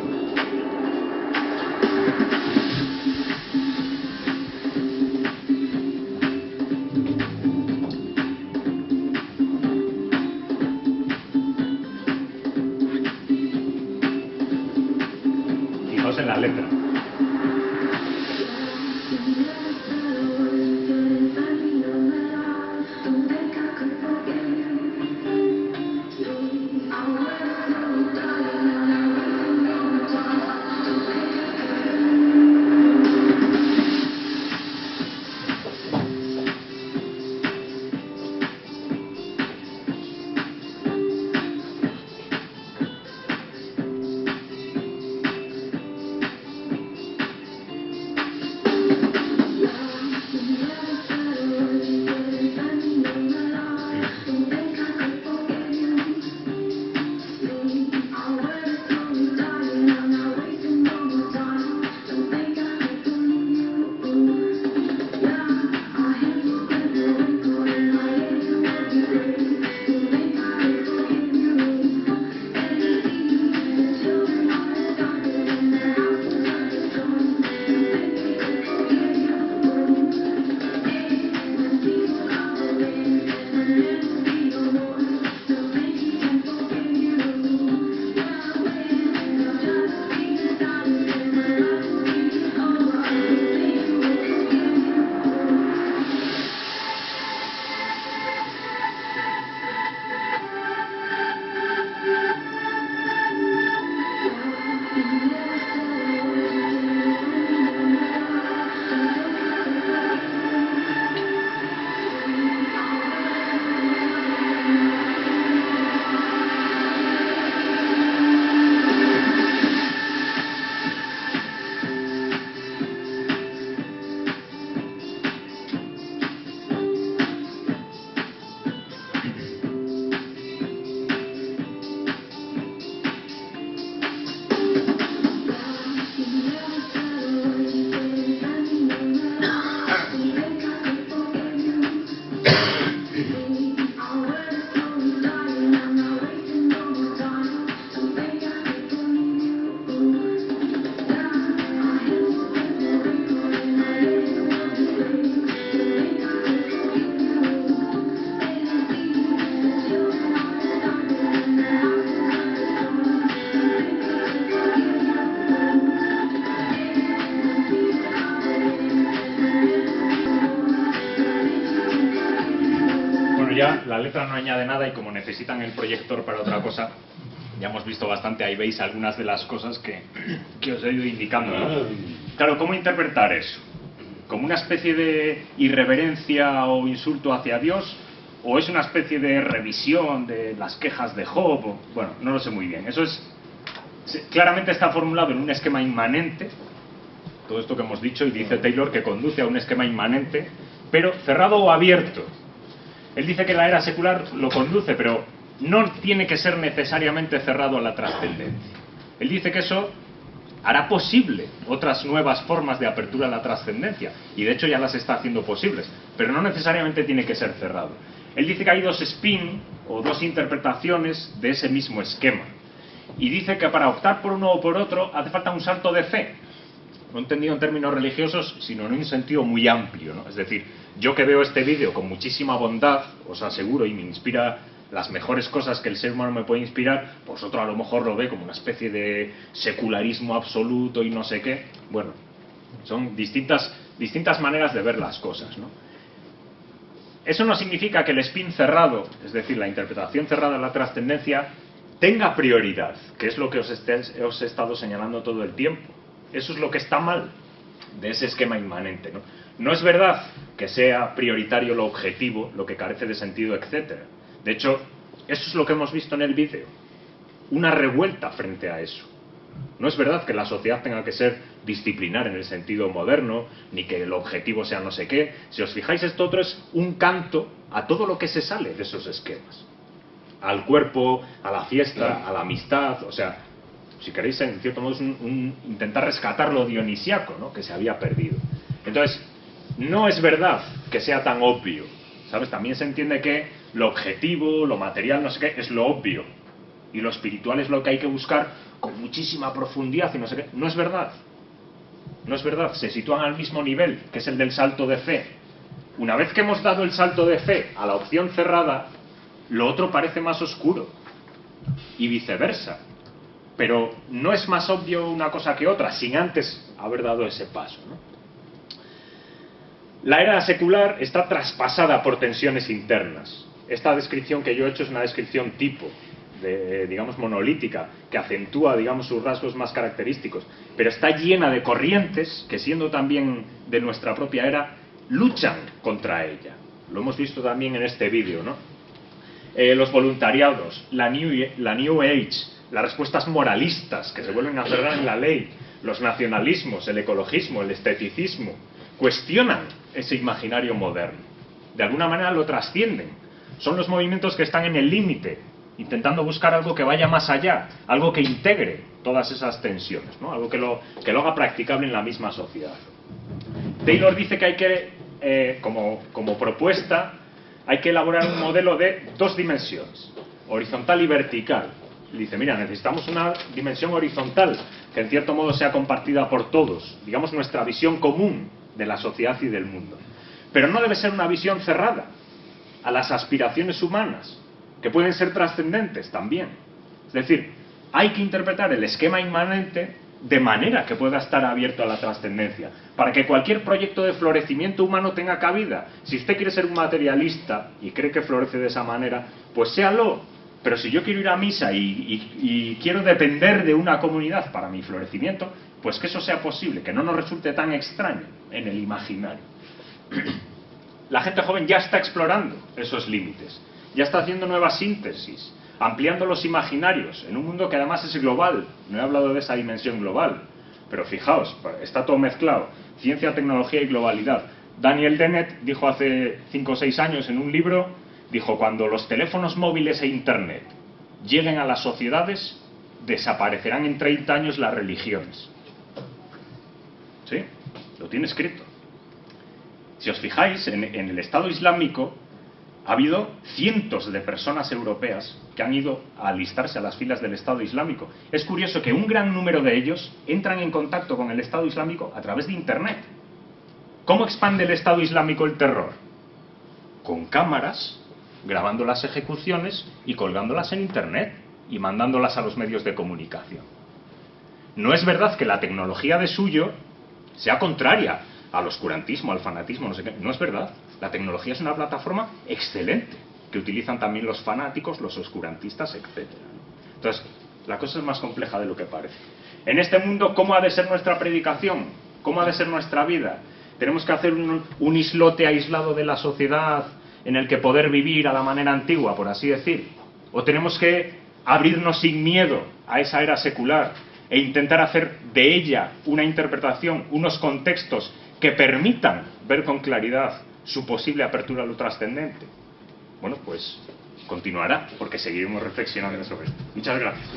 Ya la letra no añade nada y como necesitan el proyector para otra cosa, ya hemos visto bastante, ahí veis algunas de las cosas que os he ido indicando, ¿no? Claro, ¿cómo interpretar eso? ¿Como una especie de irreverencia o insulto hacia Dios? ¿O es una especie de revisión de las quejas de Job? Bueno, no lo sé muy bien. Eso es claramente está formulado en un esquema inmanente, todo esto que hemos dicho, y dice Taylor que conduce a un esquema inmanente, pero cerrado o abierto. Él dice que la era secular lo conduce, pero no tiene que ser necesariamente cerrado a la trascendencia. Él dice que eso hará posible otras nuevas formas de apertura a la trascendencia, y de hecho ya las está haciendo posibles, pero no necesariamente tiene que ser cerrado. Él dice que hay dos spin o dos interpretaciones de ese mismo esquema, y dice que para optar por uno o por otro hace falta un salto de fe, no entendido en términos religiosos, sino en un sentido muy amplio, ¿no? Es decir, yo que veo este vídeo con muchísima bondad, os aseguro, y me inspira las mejores cosas que el ser humano me puede inspirar, vosotros a lo mejor lo ve como una especie de secularismo absoluto y no sé qué. Bueno, son distintas maneras de ver las cosas, ¿no? Eso no significa que el spin cerrado, es decir, la interpretación cerrada de la trascendencia, tenga prioridad, que es lo que os he estado señalando todo el tiempo. Eso es lo que está mal de ese esquema inmanente, ¿no? No es verdad que sea prioritario lo objetivo, lo que carece de sentido, etc. De hecho, eso es lo que hemos visto en el vídeo. Una revuelta frente a eso. No es verdad que la sociedad tenga que ser disciplinar en el sentido moderno, ni que el objetivo sea no sé qué. Si os fijáis, esto otro es un canto a todo lo que se sale de esos esquemas. Al cuerpo, a la fiesta, a la amistad, o sea, si queréis, en cierto modo es intentar rescatar lo dionisiaco, ¿no?, que se había perdido. Entonces, no es verdad que sea tan obvio, ¿sabes? También se entiende que lo objetivo, lo material, no sé qué, es lo obvio. Y lo espiritual es lo que hay que buscar con muchísima profundidad y no sé qué. No es verdad. No es verdad. Se sitúan al mismo nivel, que es el del salto de fe. Una vez que hemos dado el salto de fe a la opción cerrada, lo otro parece más oscuro. Y viceversa. Pero no es más obvio una cosa que otra, sin antes haber dado ese paso, ¿no? La era secular está traspasada por tensiones internas. Esta descripción que yo he hecho es una descripción tipo, digamos monolítica, que acentúa, digamos, sus rasgos más característicos, pero está llena de corrientes que, siendo también de nuestra propia era, luchan contra ella. Lo hemos visto también en este vídeo, ¿no? Los voluntariados, la New Age, las respuestas moralistas que se vuelven a cerrar en la ley, los nacionalismos, el ecologismo, el esteticismo, cuestionan ese imaginario moderno. De alguna manera lo trascienden. Son los movimientos que están en el límite, intentando buscar algo que vaya más allá, algo que integre todas esas tensiones, ¿no? Algo que lo haga practicable en la misma sociedad. Taylor dice que hay que, como propuesta, hay que elaborar un modelo de 2 dimensiones, horizontal y vertical. Dice, mira, necesitamos una dimensión horizontal que en cierto modo sea compartida por todos, digamos nuestra visión común de la sociedad y del mundo. Pero no debe ser una visión cerrada a las aspiraciones humanas, que pueden ser trascendentes también. Es decir, hay que interpretar el esquema inmanente de manera que pueda estar abierto a la trascendencia, para que cualquier proyecto de florecimiento humano tenga cabida. Si usted quiere ser un materialista y cree que florece de esa manera, pues séalo. Pero si yo quiero ir a misa y quiero depender de una comunidad para mi florecimiento, pues que eso sea posible, que no nos resulte tan extraño en el imaginario. La gente joven ya está explorando esos límites, ya está haciendo nuevas síntesis, ampliando los imaginarios en un mundo que además es global. No he hablado de esa dimensión global, pero fijaos, está todo mezclado: ciencia, tecnología y globalidad. Daniel Dennett dijo hace 5 o 6 años en un libro, dijo, cuando los teléfonos móviles e internet lleguen a las sociedades, desaparecerán en 30 años las religiones. ¿Sí? Lo tiene escrito. Si os fijáis, en el Estado Islámico ha habido cientos de personas europeas que han ido a alistarse a las filas del Estado Islámico. Es curioso que un gran número de ellos entran en contacto con el Estado Islámico a través de Internet. ¿Cómo expande el Estado Islámico el terror? Con cámaras, grabando las ejecuciones y colgándolas en Internet y mandándolas a los medios de comunicación. No es verdad que la tecnología de suyo sea contraria al oscurantismo, al fanatismo, no sé qué. No es verdad. La tecnología es una plataforma excelente que utilizan también los fanáticos, los oscurantistas, etc. Entonces, la cosa es más compleja de lo que parece. En este mundo, ¿cómo ha de ser nuestra predicación? ¿Cómo ha de ser nuestra vida? ¿Tenemos que hacer un islote aislado de la sociedad en el que poder vivir a la manera antigua, por así decir? ¿O tenemos que abrirnos sin miedo a esa era secular e intentar hacer de ella una interpretación, unos contextos que permitan ver con claridad su posible apertura a lo trascendente? Bueno, pues continuará, porque seguiremos reflexionando sobre esto. Muchas gracias.